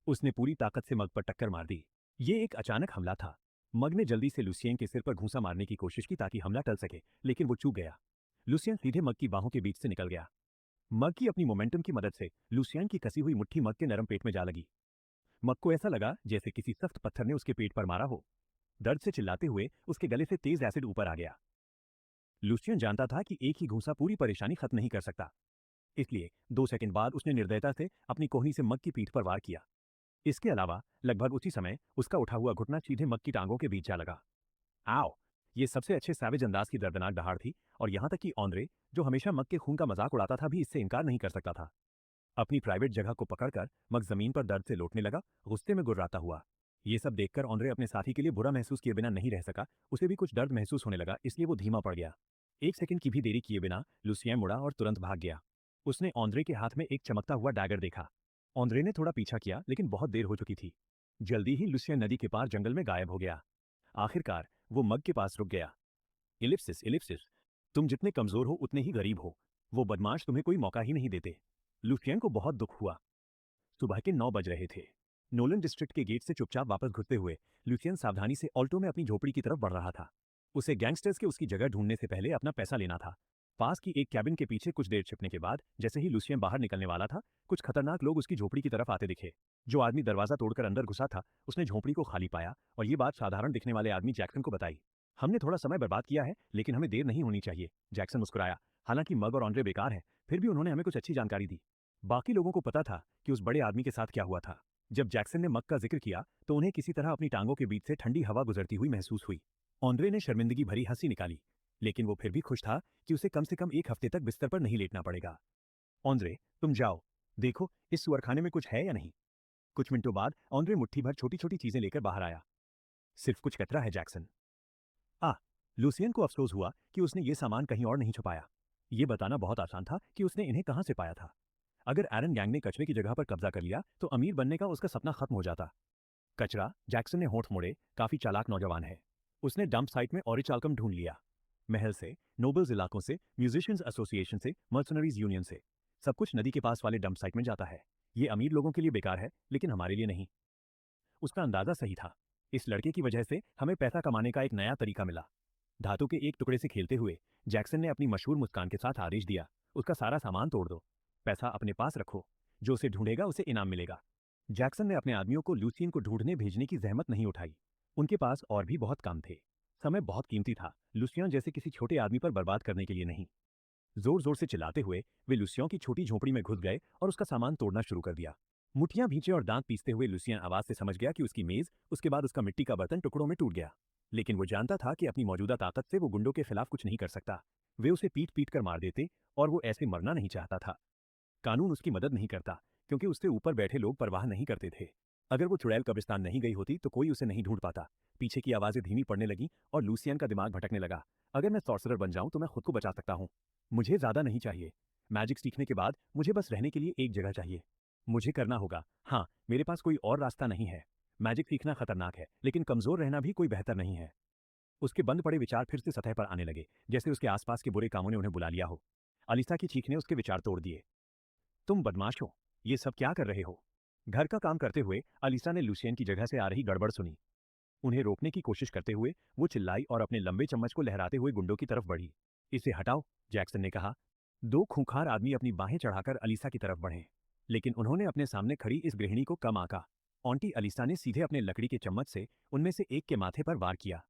उसने पूरी ताकत से मग पर टक्कर मार दी। ये एक अचानक हमला था। मग ने जल्दी से लुसियन के सिर पर घूंसा मारने की कोशिश की ताकि हमला टल सके, लेकिन वो चूक गया। लुसियन सीधे मग की बाहों के बीच से निकल गया। मग की अपनी मोमेंटम की मदद से लुसियन की कसी हुई मुट्ठी मग के नरम पेट में जा लगी। मग को ऐसा लगा जैसे किसी सख्त पत्थर ने उसके पेट पर मारा हो। दर्द से चिल्लाते हुए उसके गले से तेज एसिड ऊपर आ गया। लुसियन जानता था कि एक ही घूंसा पूरी परेशानी खत्म नहीं कर सकता, इसलिए 2 सेकंड बाद उसने निर्दयता से अपनी कोहनी से मग की पीठ पर वार किया। इसके अलावा लगभग उसी समय उसका उठा हुआ घुटना सीधे मग की टांगों के बीच जा लगा। आओ! ये सबसे अच्छे सैवेज अंदाज की दर्दनाक दहाड़ थी और यहां तक कि ऑन्द्रे, जो हमेशा मग के खून का मजाक उड़ाता था, भी इससे इनकार नहीं कर सकता था। अपनी प्राइवेट जगह को पकड़कर मग जमीन पर दर्द से लौटने लगा, गुस्से में गुर्राता हुआ। ये सब देखकर ऑन्द्रे अपने साथी के लिए बुरा महसूस किए बिना नहीं रह सका। उसे भी कुछ दर्द महसूस होने लगा, इसलिए वो धीमा पड़ गया। 1 सेकंड की भी देरी किए बिना लुसियन मुड़ा और तुरंत भाग गया। उसने ऑन्द्रे के हाथ में एक चमकता हुआ डैगर देखा। ऑन्द्रे ने थोड़ा पीछा किया, लेकिन बहुत देर हो चुकी थी। जल्दी ही लुसियन नदी के पार जंगल में गायब हो गया। आखिरकार वो मग के पास रुक गया। इलिप्सिस इलिप्सिस, तुम जितने कमजोर हो उतने ही गरीब हो। वो बदमाश तुम्हें कोई मौका ही नहीं देते। लुसियन को बहुत दुख हुआ। सुबह के 9 बज रहे थे। नोलन डिस्ट्रिक्ट के गेट से चुपचाप वापस घुसते हुए लुसियन सावधानी से ऑल्टो में अपनी झोपड़ी की तरफ बढ़ रहा था। उसे गैंगस्टर्स के उसकी जगह ढूंढने से पहले अपना पैसा लेना था। पास की एक कैबिन के पीछे कुछ देर छिपने के बाद जैसे ही लुसियन बाहर निकलने वाला था, कुछ खतरनाक लोग उसकी झोपड़ी की तरफ आते दिखे। जो आदमी दरवाजा तोड़कर अंदर घुसा था, उसने झोपड़ी को खाली पाया और ये बात साधारण दिखने वाले आदमी जैक्सन को बताई। हमने थोड़ा समय बर्बाद किया है, लेकिन हमें देर नहीं होनी चाहिए, जैक्सन मुस्कुराया। हालांकि मग और ऑन्द्रे बेकार हैं, फिर भी उन्होंने हमें कुछ अच्छी जानकारी दी। बाकी लोगों को पता था कि उस बड़े आदमी के साथ क्या हुआ था। जब जैक्सन ने मग का जिक्र किया तो उन्हें किसी तरह अपनी टांगों के बीच से ठंडी हवा गुजरती हुई महसूस हुई। ऑन्द्रे ने शर्मिंदगी भरी हंसी निकाली, लेकिन वो फिर भी खुश था कि उसे कम से कम 1 हफ्ते तक बिस्तर पर नहीं लेटना पड़ेगा। ऑन्द्रे, तुम जाओ, देखो इस सुअरखाने में कुछ है या नहीं। कुछ मिनटों बाद ऑन्द्रे मुट्ठी भर छोटी छोटी चीजें लेकर बाहर आया। सिर्फ कुछ कतरा है जैक्सन। लुसियन को अफसोस हुआ कि उसने ये सामान कहीं और नहीं छुपाया। ये बताना बहुत आसान था कि उसने इन्हें कहां से पाया था। अगर एरन गैंग ने कचरे की जगह पर कब्जा कर लिया तो अमीर बनने का उसका सपना खत्म हो जाता। कचरा, जैक्सन ने होंठ मोड़े, काफी चालाक नौजवान है। उसने डंप साइट में ऑरिचाल्कम ढूंढ लिया। महल से, नोबल्स इलाकों से, म्यूजिशियंस एसोसिएशन से, मर्सनरीज यूनियन से, सब कुछ नदी के पास वाले डंप साइट में जाता है। ये अमीर लोगों के लिए बेकार है, लेकिन हमारे लिए नहीं। उसका अंदाजा सही था। इस लड़के की वजह से हमें पैसा कमाने का एक नया तरीका मिला। धातु के एक टुकड़े से खेलते हुए जैक्सन ने अपनी मशहूर मुस्कान के साथ आदेश दिया, उसका सारा सामान तोड़ दो, पैसा अपने पास रखो, जो उसे ढूंढेगा उसे इनाम मिलेगा। जैक्सन ने अपने आदमियों को लूसियन को ढूंढने भेजने की जहमत नहीं उठाई। उनके पास और भी बहुत काम थे। समय बहुत कीमती था, लूसियन जैसे किसी छोटे आदमी पर बर्बाद करने के लिए नहीं। जोर जोर से चिल्लाते हुए वे लूसियन की छोटी झोपड़ी में घुस गए और उसका सामान तोड़ना शुरू कर दिया। मुठियां भींचे और दांत पीसते हुए लूसियन आवाज से समझ गया कि उसकी मेज, उसके बाद उसका मिट्टी का बर्तन टुकड़ों में टूट गया। लेकिन वो जानता था कि अपनी मौजूदा ताकत से वो गुंडों के खिलाफ कुछ नहीं कर सकता। वे उसे पीट पीट कर मार देते, और वो ऐसे मरना नहीं चाहता था। कानून उसकी मदद नहीं करता, क्योंकि उससे ऊपर बैठे लोग परवाह नहीं करते थे। अगर वो चुड़ैल कब्रिस्तान नहीं गई होती तो कोई उसे नहीं ढूंढ पाता। पीछे की आवाजें धीमी पड़ने लगी और लूसियन का दिमाग भटकने लगा। अगर मैं सॉर्सरर बन जाऊं तो मैं खुद को बचा सकता हूं। मुझे ज्यादा नहीं चाहिए। मैजिक सीखने के बाद मुझे बस रहने के लिए एक जगह चाहिए। मुझे करना होगा। हाँ, मेरे पास कोई और रास्ता नहीं है। मैजिक सीखना खतरनाक है, लेकिन कमजोर रहना भी कोई बेहतर नहीं है। उसके बंद पड़े विचार फिर से सतह पर आने लगे, जैसे उसके आसपास के बुरे कामों ने उन्हें बुला लिया हो। अलीसा की चीख ने उसके विचार तोड़ दिए। तुम बदमाश हो, ये सब क्या कर रहे हो? घर का काम करते हुए अलीसा ने लूसियन की जगह से आ रही गड़बड़ सुनी। उन्हें रोकने की कोशिश करते हुए वो चिल्लाई और अपने लंबे चम्मच को लहराते हुए गुंडों की तरफ बढ़ी। इसे हटाओ, जैक्सन ने कहा। दो खूंखार आदमी अपनी बाहें चढ़ाकर अलीसा की तरफ बढ़े, लेकिन उन्होंने अपने सामने खड़ी इस गृहिणी को कम आंका। आंटी अलीसा ने सीधे अपने लकड़ी के चम्मच से उनमें से एक के माथे पर वार किया।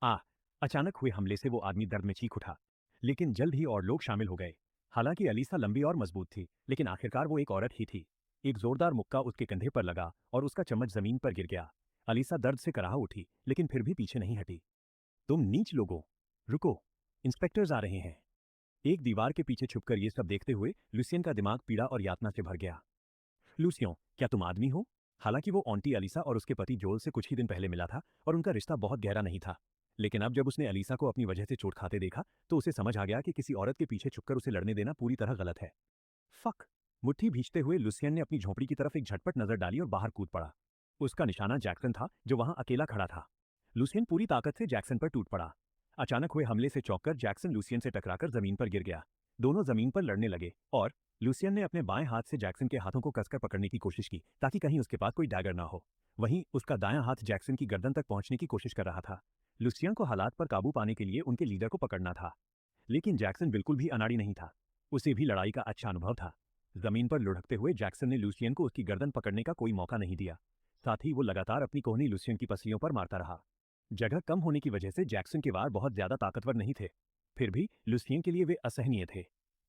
आ अचानक हुए हमले से वो आदमी दर्द में चीख उठा, लेकिन जल्द ही और लोग शामिल हो गए। हालांकि अलीसा लंबी और मजबूत थी, लेकिन आखिरकार वो एक औरत ही थी। एक जोरदार मुक्का उसके कंधे पर लगा और उसका चम्मच जमीन पर गिर गया। अलीसा दर्द से कराह उठी, लेकिन फिर भी पीछे नहीं हटी। तुम नीच लोगों, रुको, इंस्पेक्टर्स आ रहे हैं। एक दीवार के पीछे छुपकर ये सब देखते हुए लूसियन का दिमाग पीड़ा और यातना से भर गया। लूसियन, क्या तुम आदमी हो? हालांकि वो आंटी अलीसा और उसके पति जोल से कुछ ही दिन पहले मिला था और उनका रिश्ता बहुत गहरा नहीं था। लेकिन अब जब उसने अलीसा को अपनी वजह से चोट खाते देखा तो उसे समझ आ गया कि किसी औरत के पीछे छुपकर उसे लड़ने देना पूरी तरह गलत है। फक! मुट्ठी भींचते हुए लूसियन ने अपनी झोपड़ी की तरफ एक झटपट नजर डाली और बाहर कूद पड़ा। उसका निशाना जैक्सन था, जो वहां अकेला खड़ा था। लूसियन पूरी ताकत से जैक्सन पर टूट पड़ा। अचानक हुए हमले से चौंककर जैक्सन लूसियन से टकराकर जमीन पर गिर गया। दोनों जमीन पर लड़ने लगे और लूसियन ने अपने बाएं हाथ से जैक्सन के हाथों को कसकर पकड़ने की कोशिश की, ताकि कहीं उसके पास कोई डैगर ना हो। वहीं उसका दायां हाथ जैक्सन की गर्दन तक पहुंचने की कोशिश कर रहा था। लूसियन को हालात पर काबू पाने के लिए उनके लीडर को पकड़ना था। लेकिन जैक्सन बिल्कुल भी अनाड़ी नहीं था। उसे भी लड़ाई का अच्छा अनुभव था। जमीन पर लुढ़कते हुए जैक्सन ने लूसियन को उसकी गर्दन पकड़ने का कोई मौका नहीं दिया। साथ ही वो लगातार अपनी कोहनी लूसियन की पसलियों पर मारता रहा। जगह कम होने की वजह से जैक्सन के वार बहुत ज्यादा ताकतवर नहीं थे। फिर भी लूसियन के लिए वे असहनीय थे।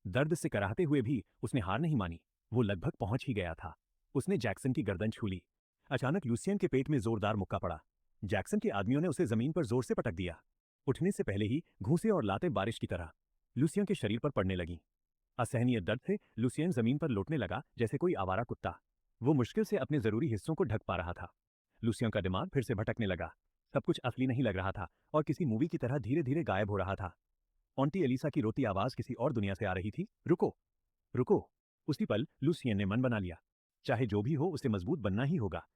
दर्द से कराहते हुए भी उसने हार नहीं मानी। वो लगभग पहुंच ही गया था। उसने जैक्सन की गर्दन छू ली। अचानक लूसियन के पेट में जोरदार मुक्का पड़ा। जैक्सन के आदमियों ने उसे जमीन पर जोर से पटक दिया। उठने से पहले ही घूंसे और लातें बारिश की तरह लूसियन के शरीर पर पड़ने लगीं। असहनीय दर्द से लूसियन जमीन पर लौटने लगा जैसे कोई आवारा कुत्ता। वो मुश्किल से अपने जरूरी हिस्सों को ढक पा रहा था। लूसियन का दिमाग फिर से भटकने लगा। सब कुछ असली नहीं लग रहा था और किसी मूवी की तरह धीरे धीरे गायब हो रहा था। आंटी एलिसा की रोती आवाज किसी और दुनिया से आ रही थी। रुको, रुको! उसी पल लूसियन ने मन बना लिया। चाहे जो भी हो, उसे मजबूत बनना ही होगा।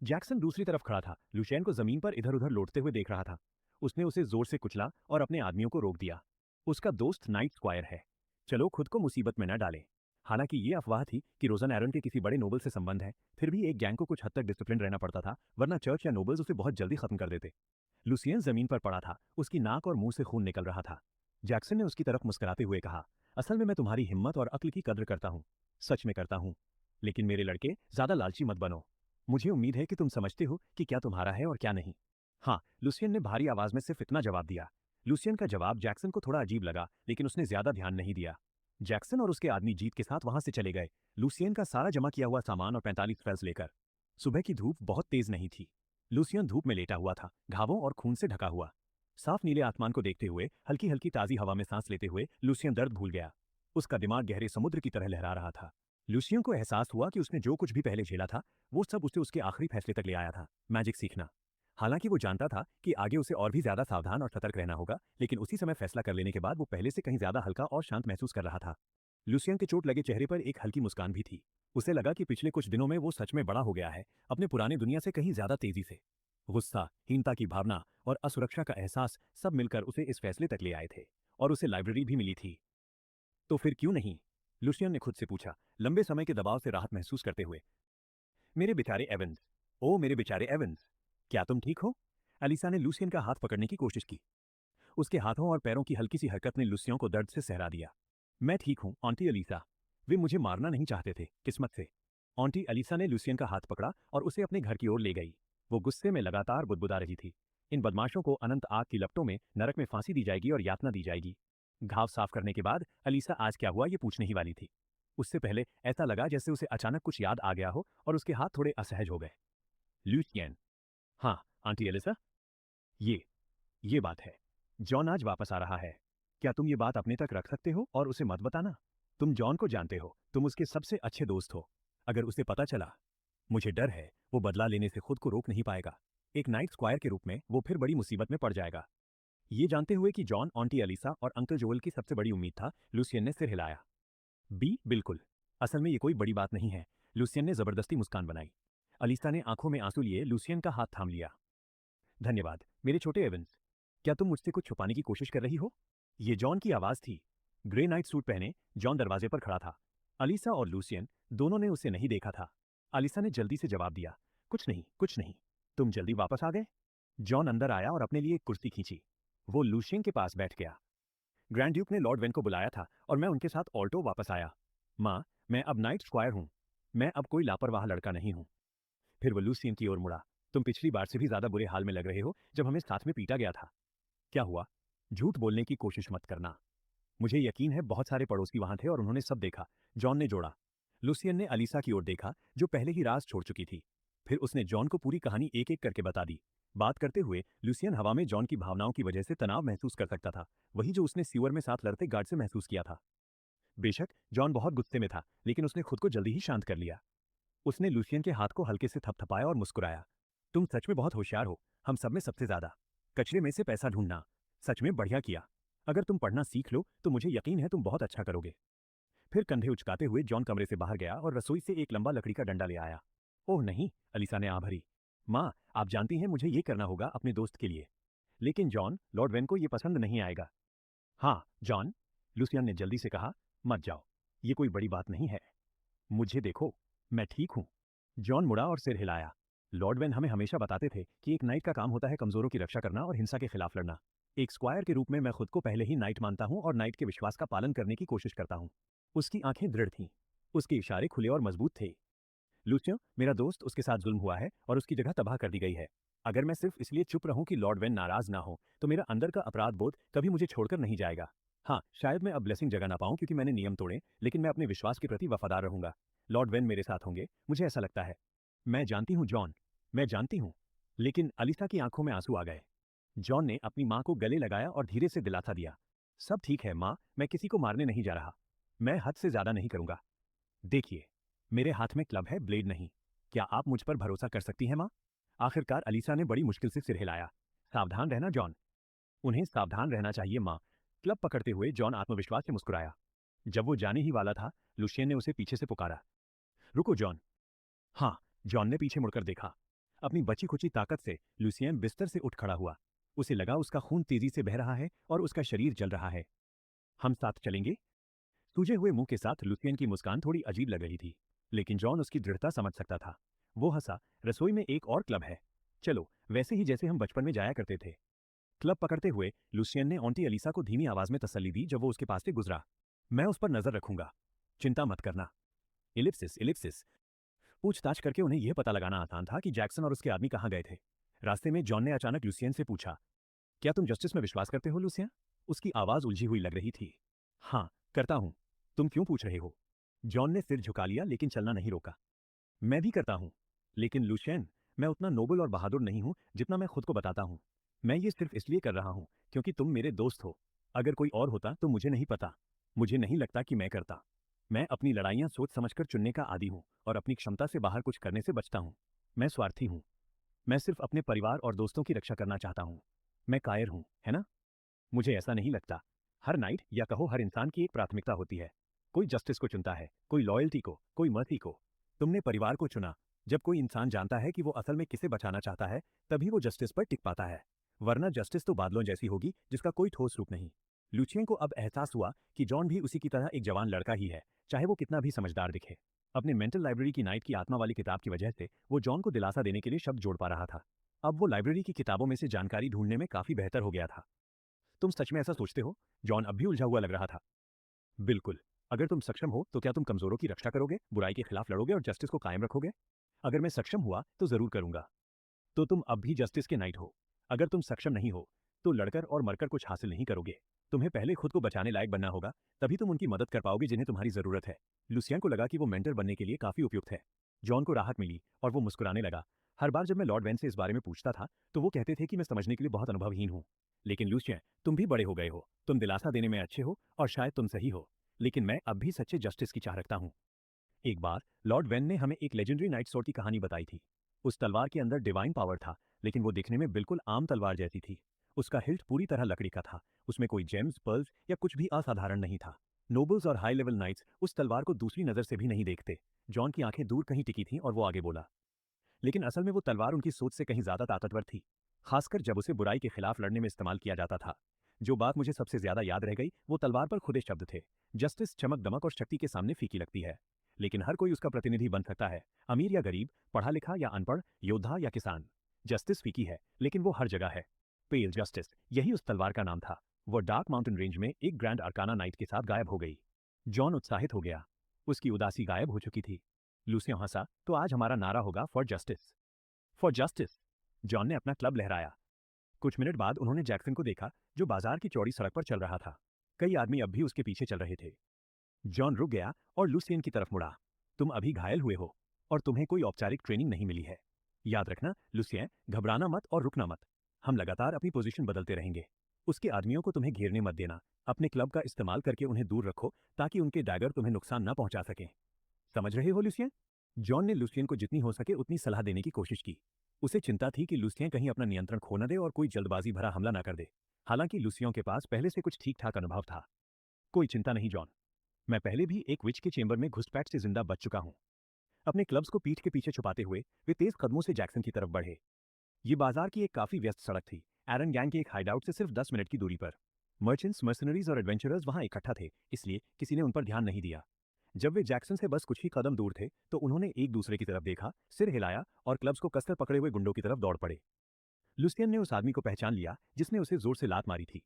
जैक्सन दूसरी तरफ खड़ा था, लूसियन को जमीन पर इधर उधर लौटते हुए देख रहा था। उसने उसे जोर से कुचला और अपने आदमियों को रोक दिया। उसका दोस्त नाइट स्क्वायर है। चलो खुद को मुसीबत में न डालें। हालांकि ये अफवाह थी कि रोजन एरन के किसी बड़े नोबल से संबंध है, फिर भी एक गैंग को कुछ हद तक डिसिप्लिन रहना पड़ता था, वरना चर्च या नोबल्स उसे बहुत जल्दी खत्म कर देते। लूसियन जमीन पर पड़ा था, उसकी नाक और मुंह से खून निकल रहा था। जैक्सन ने उसकी तरफ मुस्कुराते हुए कहा, असल में मैं तुम्हारी हिम्मत और अक्ल की कद्र करता हूँ। सच में करता हूँ। लेकिन मेरे लड़के, ज्यादा लालची मत बनो। मुझे उम्मीद है कि तुम समझते हो कि क्या तुम्हारा है और क्या नहीं। हाँ, लूसियन ने भारी आवाज में सिर्फ इतना जवाब दिया। लूसियन का जवाब जैक्सन को थोड़ा अजीब लगा, लेकिन उसने ज्यादा ध्यान नहीं दिया। जैक्सन और उसके आदमी जीत के साथ वहां से चले गए, लूसियन का सारा जमा किया हुआ सामान और 45 फेल्स लेकर। सुबह की धूप बहुत तेज नहीं थी। लूसियन धूप में लेटा हुआ था, घावों और खून से ढका हुआ। साफ नीले आसमान को देखते हुए, हल्की हल्की ताजी हवा में सांस लेते हुए लूसियन दर्द भूल गया। उसका दिमाग गहरे समुद्र की तरह लहरा रहा था। लूसियन को एहसास हुआ कि उसने जो कुछ भी पहले झेला था, वो सब उसे उसके आखिरी फैसले तक ले आया था, मैजिक सीखना। हालांकि वो जानता था कि आगे उसे और भी ज्यादा सावधान और सतर्क रहना होगा, लेकिन उसी समय फैसला कर लेने के बाद वो पहले से कहीं ज्यादा हल्का और शांत महसूस कर रहा था। लूसियन के चोट लगे चेहरे पर एक हल्की मुस्कान भी थी। उसे लगा कि पिछले कुछ दिनों में वो सच में बड़ा हो गया है, अपने पुराने दुनिया से कहीं ज्यादा तेजी से। गुस्सा, हीनता की भावना और असुरक्षा का एहसास सब मिलकर उसे इस फैसले तक ले आए थे, और उसे लाइब्रेरी भी मिली थी। तो फिर क्यों नहीं? लूसियन ने खुद से पूछा, लंबे समय के दबाव से राहत महसूस करते हुए। मेरे बेचारे एवंस, ओ मेरे बेचारे एवंस, क्या तुम ठीक हो? अलीसा ने लूसियन का हाथ पकड़ने की कोशिश की। उसके हाथों और पैरों की हल्की सी हरकत ने लूसियन को दर्द से सहरा दिया। मैं ठीक हूं, आंटी अलीसा। वे मुझे मारना नहीं चाहते थे, किस्मत से। आंटी अलीसा ने लूसियन का हाथ पकड़ा और उसे अपने घर की ओर ले गई। वो गुस्से में लगातार बुदबुदा रही थी। इन बदमाशों को अनंत आग की लपटों में नरक में फांसी दी जाएगी और यातना दी जाएगी। घाव साफ करने के बाद अलीसा आज क्या हुआ ये पूछने ही वाली थी। उससे पहले ऐसा लगा जैसे उसे अचानक कुछ याद आ गया हो और उसके हाथ थोड़े असहज हो गए। लूसियन। हाँ आंटी एलिसा। ये ये बात है। जॉन आज वापस आ रहा है। क्या तुम ये बात अपने तक रख सकते हो और उसे मत बताना? तुम जॉन को जानते हो, तुम उसके सबसे अच्छे दोस्त हो। अगर उसे पता चला, मुझे डर है वो बदला लेने से खुद को रोक नहीं पाएगा। एक नाइट स्क्वायर के रूप में वो फिर बड़ी मुसीबत में पड़ जाएगा। ये जानते हुए कि जॉन आंटी अलीसा और अंकल जोएल की सबसे बड़ी उम्मीद था, लूसियन ने सिर हिलाया। बी बिल्कुल। असल में ये कोई बड़ी बात नहीं है। लूसियन ने जबरदस्ती मुस्कान बनाई। अलीसा ने आंखों में आंसू लिए लूसियन का हाथ थाम लिया। धन्यवाद मेरे छोटे एवंस। क्या तुम मुझसे कुछ छुपाने की कोशिश कर रही हो? ये जॉन की आवाज थी। ग्रे नाइट सूट पहने जॉन दरवाजे पर खड़ा था। अलीसा और लूसियन दोनों ने उसे नहीं देखा था। अलीसा ने जल्दी से जवाब दिया, कुछ नहीं कुछ नहीं। तुम जल्दी वापस आ गए? जॉन अंदर आया और अपने लिए एक कुर्सी खींची। वो लूसियन के पास बैठ गया। ग्रैंड ड्यूक ने लॉर्ड वेन को बुलाया था और मैं उनके साथ ऑल्टो वापस आया। माँ, मैं अब नाइट स्क्वायर हूँ। मैं अब कोई लापरवाह लड़का नहीं हूँ। फिर वो लूसियन की ओर मुड़ा। तुम पिछली बार से भी ज्यादा बुरे हाल में लग रहे हो जब हमें साथ में पीटा गया था। क्या हुआ? झूठ बोलने की कोशिश मत करना। मुझे यकीन है बहुत सारे पड़ोसी वहां थे और उन्होंने सब देखा। जॉन ने जोड़ा। लूसियन ने अलीसा की ओर देखा जो पहले ही राज छोड़ चुकी थी। फिर उसने जॉन को पूरी कहानी एक एक करके बता दी। बात करते हुए लूसियन हवा में जॉन की भावनाओं की वजह से तनाव महसूस कर सकता था, वही जो उसने सीवर में साथ लड़ते गार्ड से महसूस किया था। बेशक जॉन बहुत गुस्से में था, लेकिन उसने खुद को जल्दी ही शांत कर लिया। उसने लूसियन के हाथ को हल्के से थपथपाया और मुस्कुराया। तुम सच में बहुत होशियार हो, हम सब में सबसे ज्यादा। कचरे में से पैसा ढूंढना, सच में बढ़िया किया। अगर तुम पढ़ना सीख लो तो मुझे यकीन है तुम बहुत अच्छा करोगे। फिर कंधे उचकाते हुए जॉन कमरे से बाहर गया और रसोई से एक लंबा लकड़ी का डंडा ले आया। ओह नहीं, अलीसा ने आह भरी। माँ, आप जानती हैं मुझे ये करना होगा अपने दोस्त के लिए। लेकिन जॉन, लॉर्ड वेन को ये पसंद नहीं आएगा। हाँ जॉन, लूसियन ने जल्दी से कहा, मत जाओ, ये कोई बड़ी बात नहीं है। मुझे देखो, मैं ठीक हूं। जॉन मुड़ा और सिर हिलाया। लॉर्ड वेन हमें हमेशा बताते थे कि एक नाइट का काम होता है कमजोरों की रक्षा करना और हिंसा के खिलाफ लड़ना। एक स्क्वायर के रूप में मैं खुद को पहले ही नाइट मानता हूं और नाइट के विश्वास का पालन करने की कोशिश करता हूं। उसकी आंखें दृढ़ थीं। उसके इशारे खुले और मजबूत थे। लूसियन, मेरा दोस्त, उसके साथ जुल्म हुआ है और उसकी जगह तबाह कर दी गई है। अगर मैं सिर्फ इसलिए चुप रहूं कि लॉर्ड वेन नाराज ना हो, तो मेरा अंदर का अपराध बोध कभी मुझे छोड़कर नहीं जाएगा। हाँ, शायद मैं अब ब्लेसिंग जगह ना पाऊं क्योंकि मैंने नियम तोड़े, लेकिन मैं अपने विश्वास के प्रति वफादार रहूंगा। लॉर्ड वेन मेरे साथ होंगे, मुझे ऐसा लगता है। मैं जानती हूँ जॉन, मैं जानती हूँ। लेकिन अलीसा की आंखों में आंसू आ गए। जॉन ने अपनी माँ को गले लगाया और धीरे से दिलासा दिया। सब ठीक है माँ, मैं किसी को मारने नहीं जा रहा। मैं हद से ज्यादा नहीं करूंगा। देखिए, मेरे हाथ में क्लब है, ब्लेड नहीं। क्या आप मुझ पर भरोसा कर सकती हैं माँ? आखिरकार अलीसा ने बड़ी मुश्किल से सिर हिलाया। सावधान रहना जॉन। उन्हें सावधान रहना चाहिए माँ। क्लब पकड़ते हुए जॉन आत्मविश्वास से मुस्कुराया। जब वो जाने ही वाला था, लुशियन ने उसे पीछे से पुकारा, रुको जॉन। हाँ, जॉन ने पीछे मुड़कर देखा। अपनी बची खुची ताकत से लुसियन बिस्तर से उठ खड़ा हुआ। उसे लगा उसका खून तेजी से बह रहा है और उसका शरीर जल रहा है। हम साथ चलेंगे? सूजे हुए मुंह के साथ लुसियन की मुस्कान थोड़ी अजीब लग रही थी, लेकिन जॉन उसकी दृढ़ता समझ सकता था। वो हंसा, रसोई में एक और क्लब है, चलो, वैसे ही जैसे हम बचपन में जाया करते थे। क्लब पकड़ते हुए लुसियन ने आंटी अलीसा को धीमी आवाज में तसल्ली दी जब वो उसके पास से गुजरा। मैं उस पर नजर रखूंगा, चिंता मत करना। Ellipsis ellipsis. पूछताछ करके उन्हें यह पता लगाना आसान था कि जैक्सन और उसके आदमी कहाँ गए थे। रास्ते में जॉन ने अचानक लुसियन से पूछा, क्या तुम जस्टिस में विश्वास करते हो लुसियन? उसकी आवाज उलझी हुई लग रही थी। हाँ, करता हूं। तुम क्यों पूछ रहे हो? जॉन ने सिर झुका लिया लेकिन चलना नहीं रोका। मैं भी करता हूं, लेकिन लुसियन, मैं उतना नोबल और बहादुर नहीं हूं जितना मैं खुद को बताता हूं। मैं ये सिर्फ इसलिए कर रहा हूं क्योंकि तुम मेरे दोस्त हो। अगर कोई और होता तो मुझे नहीं पता। मुझे नहीं लगता कि मैं करता। मैं अपनी लड़ाइयां सोच समझकर चुनने का आदी हूं और अपनी क्षमता से बाहर कुछ करने से बचता हूं। मैं स्वार्थी हूं। मैं सिर्फ अपने परिवार और दोस्तों की रक्षा करना चाहता हूं। मैं कायर हूं, है ना? मुझे ऐसा नहीं लगता। हर नाइट या कहो हर इंसान की एक प्राथमिकता होती है। कोई जस्टिस को चुनता है, कोई लॉयल्टी को, कोई मर्जी को। तुमने परिवार को चुना। जब कोई इंसान जानता है कि वो असल में किसे बचाना चाहता है, तभी वो जस्टिस पर टिक पाता है। वरना जस्टिस तो बादलों जैसी होगी जिसका कोई ठोस रूप नहीं। लुचियन को अब एहसास हुआ कि जॉन भी उसी की तरह एक जवान लड़का ही है, चाहे वो कितना भी समझदार दिखे। अपने मेंटल लाइब्रेरी की नाइट की आत्मा वाली किताब की वजह से वो जॉन को दिलासा देने के लिए शब्द जोड़ पा रहा था। अब वो लाइब्रेरी की किताबों में से जानकारी ढूंढने में काफी बेहतर हो गया था। तुम सच में ऐसा सोचते हो? जॉन अब भी उलझा हुआ लग रहा था। बिल्कुल। अगर तुम सक्षम हो तो क्या तुम कमजोरों की रक्षा करोगे, बुराई के खिलाफ लड़ोगे और जस्टिस को कायम रखोगे? अगर मैं सक्षम हुआ तो जरूर करूंगा। तो तुम अब भी जस्टिस के नाइट हो। अगर तुम सक्षम नहीं हो तो लड़कर और मरकर कुछ हासिल नहीं करोगे। तुम्हें पहले खुद को बचाने लायक बनना होगा, तभी तुम उनकी मदद कर पाओगे जिन्हें तुम्हारी जरूरत है। लुसियन को लगा कि वो मेंटर बनने के लिए काफी उपयुक्त है। जॉन को राहत मिली और वो मुस्कुराने लगा। हर बार जब मैं लॉर्ड वैन से इस बारे में पूछता था तो वो कहते थे कि मैं समझने के लिए बहुत अनुभवहीन हूँ। लेकिन लुसियन, तुम भी बड़े हो गए हो, तुम दिलासा देने में अच्छे हो और शायद तुम सही हो। लेकिन मैं अब भी सच्चे जस्टिस की चाह रखता हूँ। एक बार लॉर्ड वेन ने हमें एक लेजेंडरी नाइट स्वॉर्ड की कहानी बताई थी। उस तलवार के अंदर डिवाइन पावर था, लेकिन वो दिखने में बिल्कुल आम तलवार जैसी थी। उसका हिल्ट पूरी तरह लकड़ी का था, उसमें कोई जेम्स, पर्ल्स या कुछ भी असाधारण नहीं था। नोबल्स और हाई लेवल नाइट्स उस तलवार को दूसरी नजर से भी नहीं देखते। जॉन की आंखें दूर कहीं टिकी थीं और वो आगे बोला, लेकिन असल में वो तलवार उनकी सोच से कहीं ज्यादा ताकतवर थी, खासकर जब उसे बुराई के खिलाफ लड़ने में इस्तेमाल किया जाता था। जो बात मुझे सबसे ज्यादा याद रह गई वो तलवार पर खुदे शब्द थे, जस्टिस चमक दमक और शक्ति के सामने फीकी लगती है, लेकिन हर कोई उसका प्रतिनिधि बन सकता है, अमीर या गरीब, पढ़ा लिखा या अनपढ़, योद्धा या किसान। जस्टिस फीकी है, लेकिन वो हर जगह है। पेल जस्टिस, यही उस तलवार का नाम था। वो डार्क माउंटेन रेंज में एक ग्रैंड अर्काना नाइट के साथ गायब हो गई। जॉन उत्साहित हो गया, उसकी उदासी गायब हो चुकी थी। लूसिया हंसा, तो आज हमारा नारा होगा for justice. For justice. John ने अपना क्लब लहराया। कुछ मिनट बाद उन्होंने जैक्सन को देखा, जो बाजार की चौड़ी सड़क पर चल रहा था। कई आदमी अब भी उसके पीछे चल रहे थे। जॉन रुक गया और लुसियन की तरफ मुड़ा। तुम अभी घायल हुए हो और तुम्हें कोई औपचारिक ट्रेनिंग नहीं मिली है। याद रखना लुसियन, घबराना मत और रुकना मत। हम लगातार अपनी पोजीशन बदलते रहेंगे। उसके आदमियों को तुम्हें घेरने मत देना। अपने क्लब का इस्तेमाल करके उन्हें दूर रखो ताकि उनके डैगर तुम्हें नुकसान न पहुंचा सकें। समझ रहे हो लुसियन? जॉन ने लुसियन को जितनी हो सके उतनी सलाह देने की कोशिश की। उसे चिंता थी कि लुसियन कहीं अपना नियंत्रण खो न दे और कोई जल्दबाजी भरा हमला न कर दे। हालांकि लुसियन के पास पहले से कुछ ठीक ठाक अनुभव था। कोई चिंता नहीं जॉन, मैं पहले भी एक विच के चेंबर में घुसपैठ से जिंदा बच चुका हूं। अपने क्लब्स को पीठ के पीछे छुपाते हुए वे तेज कदमों से जैक्सन की तरफ बढ़े। ये बाजार की एक काफी व्यस्त सड़क थी, एरन गैंग के एक हाइडआउट से सिर्फ 10 मिनट की दूरी पर। मर्चेंट्स, मर्सनरीज और एडवेंचरर्स वहां इकट्ठा थे, इसलिए किसी ने उन पर ध्यान नहीं दिया। जब वे जैक्सन से बस कुछ ही कदम दूर थे तो उन्होंने एक दूसरे की तरफ देखा, सिर हिलाया और क्लब्स को कसकर पकड़े हुए गुंडों की तरफ दौड़ पड़े। लुसियन ने उस आदमी को पहचान लिया जिसने उसे जोर से लात मारी थी।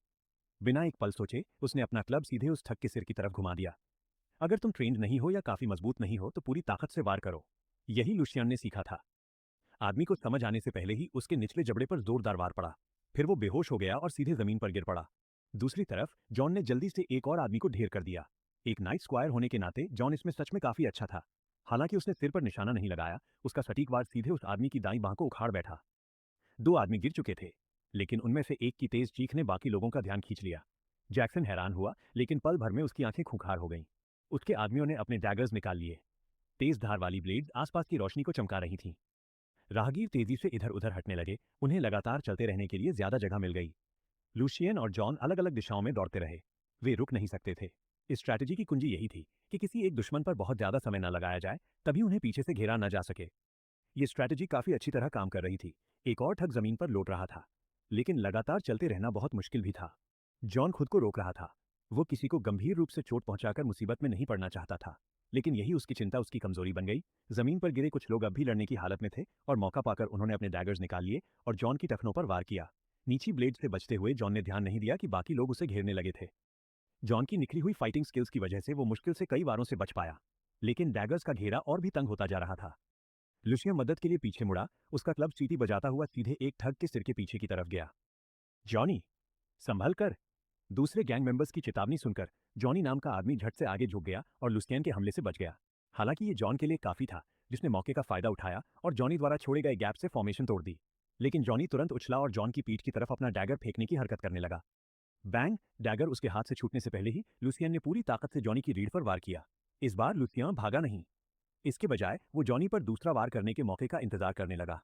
बिना एक पल सोचे उसने अपना क्लब सीधे उस ठग के सिर की तरफ घुमा दिया। अगर तुम ट्रेंड नहीं हो या काफी मजबूत नहीं हो तो पूरी ताकत से वार करो। यही लुसियन ने सीखा था। आदमी को समझ आने से पहले ही उसके निचले जबड़े पर जोरदार वार पड़ा। फिर वो बेहोश हो गया और सीधे जमीन पर गिर पड़ा। दूसरी तरफ जॉन ने जल्दी से एक और आदमी को ढेर कर दिया। एक नाइट स्क्वायर होने के नाते जॉन इसमें सच में काफी अच्छा था। हालांकि उसने सिर पर निशाना नहीं लगाया, उसका सटीक वार सीधे उस आदमी की दाईं बांह को उखाड़ बैठा। दो आदमी गिर चुके थे, लेकिन उनमें से एक की तेज चीख ने बाकी लोगों का ध्यान खींच लिया। जैक्सन हैरान हुआ, लेकिन पल भर में उसकी आंखें खूंखार हो गईं। उसके आदमियों ने अपने डैगर्स निकाल लिए। तेज धार वाली ब्लेड्स आसपास की रोशनी को चमका रही थीं। राहगीर तेजी से इधर उधर हटने लगे, उन्हें लगातार चलते रहने के लिए ज्यादा जगह मिल गई। लुशियन और जॉन अलग अलग दिशाओं में दौड़ते रहे। वे रुक नहीं सकते थे। इस स्ट्रैटेजी की कुंजी यही थी कि किसी एक दुश्मन पर बहुत ज्यादा समय न लगाया जाए, तभी उन्हें पीछे से घेरा न जा सके। ये स्ट्रैटेजी काफी अच्छी तरह काम कर रही थी। एक और ठग जमीन पर लौट रहा था, लेकिन लगातार चलते रहना बहुत मुश्किल भी था। जॉन खुद को रोक रहा था। वो किसी को गंभीर रूप से चोट पहुंचाकर मुसीबत में नहीं पड़ना चाहता था, लेकिन यही उसकी चिंता उसकी कमजोरी बन गई। जमीन पर गिरे कुछ लोग अब भी लड़ने की हालत में थे और मौका पाकर उन्होंने अपने डैगर्स निकाल लिए और जॉन की टखनों पर वार किया। नीची ब्लेड से बचते हुए जॉन ने ध्यान नहीं दिया कि बाकी लोग उसे घेरने लगे थे। जॉन की निखरी हुई फाइटिंग स्किल्स की वजह से वो मुश्किल से कई वारों से बच पाया, लेकिन डैगर्स का घेरा और भी तंग होता जा रहा था। लुशियन मदद के लिए पीछे मुड़ा, उसका क्लब सीटी बजाता हुआ सीधे एक ठग के सिर के पीछे की तरफ गया। जॉनी, संभल कर। दूसरे गैंग मेंबर्स की चेतावनी सुनकर जॉनी नाम का आदमी झट से आगे झुक गया और लुसियन के हमले से बच गया। हालांकि ये जॉन के लिए काफी था, जिसने मौके का फायदा उठाया और जॉनी द्वारा छोड़े गए गैप से फॉर्मेशन तोड़ दी। लेकिन जॉनी तुरंत उछला और जॉन की पीठ की तरफ अपना डैगर फेंकने की हरकत करने लगा। बैंग! डैगर उसके हाथ से छूटने से पहले ही लुसियन ने पूरी ताकत से जॉनी की रीढ़ पर वार किया। इस बार लुसियन भागा नहीं, इसके बजाय वो जॉनी पर दूसरा वार करने के मौके का इंतजार करने लगा।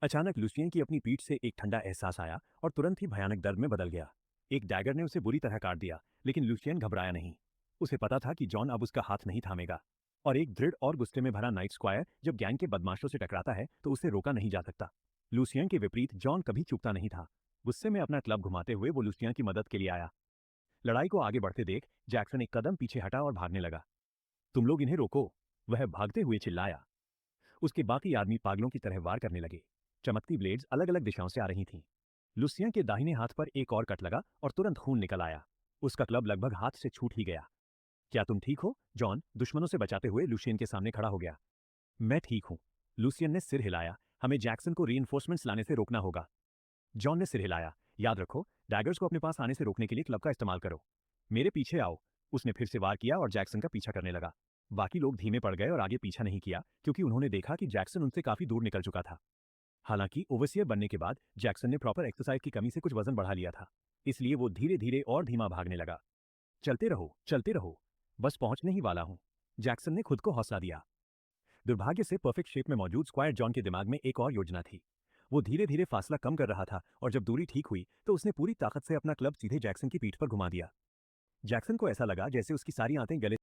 अचानक लुसियन की अपनी पीठ से एक ठंडा एहसास आया और तुरंत ही भयानक दर्द में बदल गया। एक डैगर ने उसे बुरी तरह काट दिया, लेकिन लुसियन घबराया नहीं। उसे पता था कि जॉन अब उसका हाथ नहीं थामेगा, और एक दृढ़ और गुस्से में भरा नाइट स्क्वायर जब गैंग के बदमाशों से टकराता है तो उसे रोका नहीं जा सकता। लुसियन के विपरीत जॉन कभी चूकता नहीं था। गुस्से में अपना क्लब घुमाते हुए वो लुसियन की मदद के लिए आया। लड़ाई को आगे बढ़ते देख जैक्सन एक कदम पीछे हटा और भागने लगा। तुम लोग इन्हें रोको, वह भागते हुए चिल्लाया। उसके बाकी आदमी पागलों की तरह वार करने लगे। चमकती ब्लेड्स अलग अलग दिशाओं से आ रही थीं। लुसियन के दाहिने हाथ पर एक और कट लगा और तुरंत खून निकल आया। उसका क्लब लगभग हाथ से छूट ही गया। क्या तुम ठीक हो? जॉन दुश्मनों से बचाते हुए लूशियन के सामने खड़ा हो गया। मैं ठीक हूँ। लूसियन ने सिर हिलाया। हमें जैक्सन को रीइंफोर्समेंट्स लाने से रोकना होगा। जॉन ने सिर हिलाया। याद रखो, डैगर्स को अपने पास आने से रोकने के लिए क्लब का इस्तेमाल करो। मेरे पीछे आओ। उसने फिर से वार किया और जैक्सन का पीछा करने लगा। बाकी लोग धीमे पड़ गए और आगे पीछा नहीं किया क्योंकि उन्होंने देखा कि जैक्सन उनसे काफी दूर निकल चुका था। हालांकि ओवरसियर बनने के बाद जैक्सन ने प्रॉपर एक्सरसाइज की कमी से कुछ वजन बढ़ा लिया था, इसलिए वो धीरे धीरे और धीमा भागने लगा। चलते रहो, बस पहुंचने ही वाला हूं। जैक्सन ने खुद को हौसला दिया। दुर्भाग्य से परफेक्ट शेप में मौजूद स्क्वायर जॉन के दिमाग में एक और योजना थी। वो धीरे धीरे फासला कम कर रहा था और जब दूरी ठीक हुई तो उसने पूरी ताकत से अपना क्लब सीधे जैक्सन की पीठ पर घुमा दिया। जैक्सन को ऐसा लगा जैसे उसकी सारी आंतें गले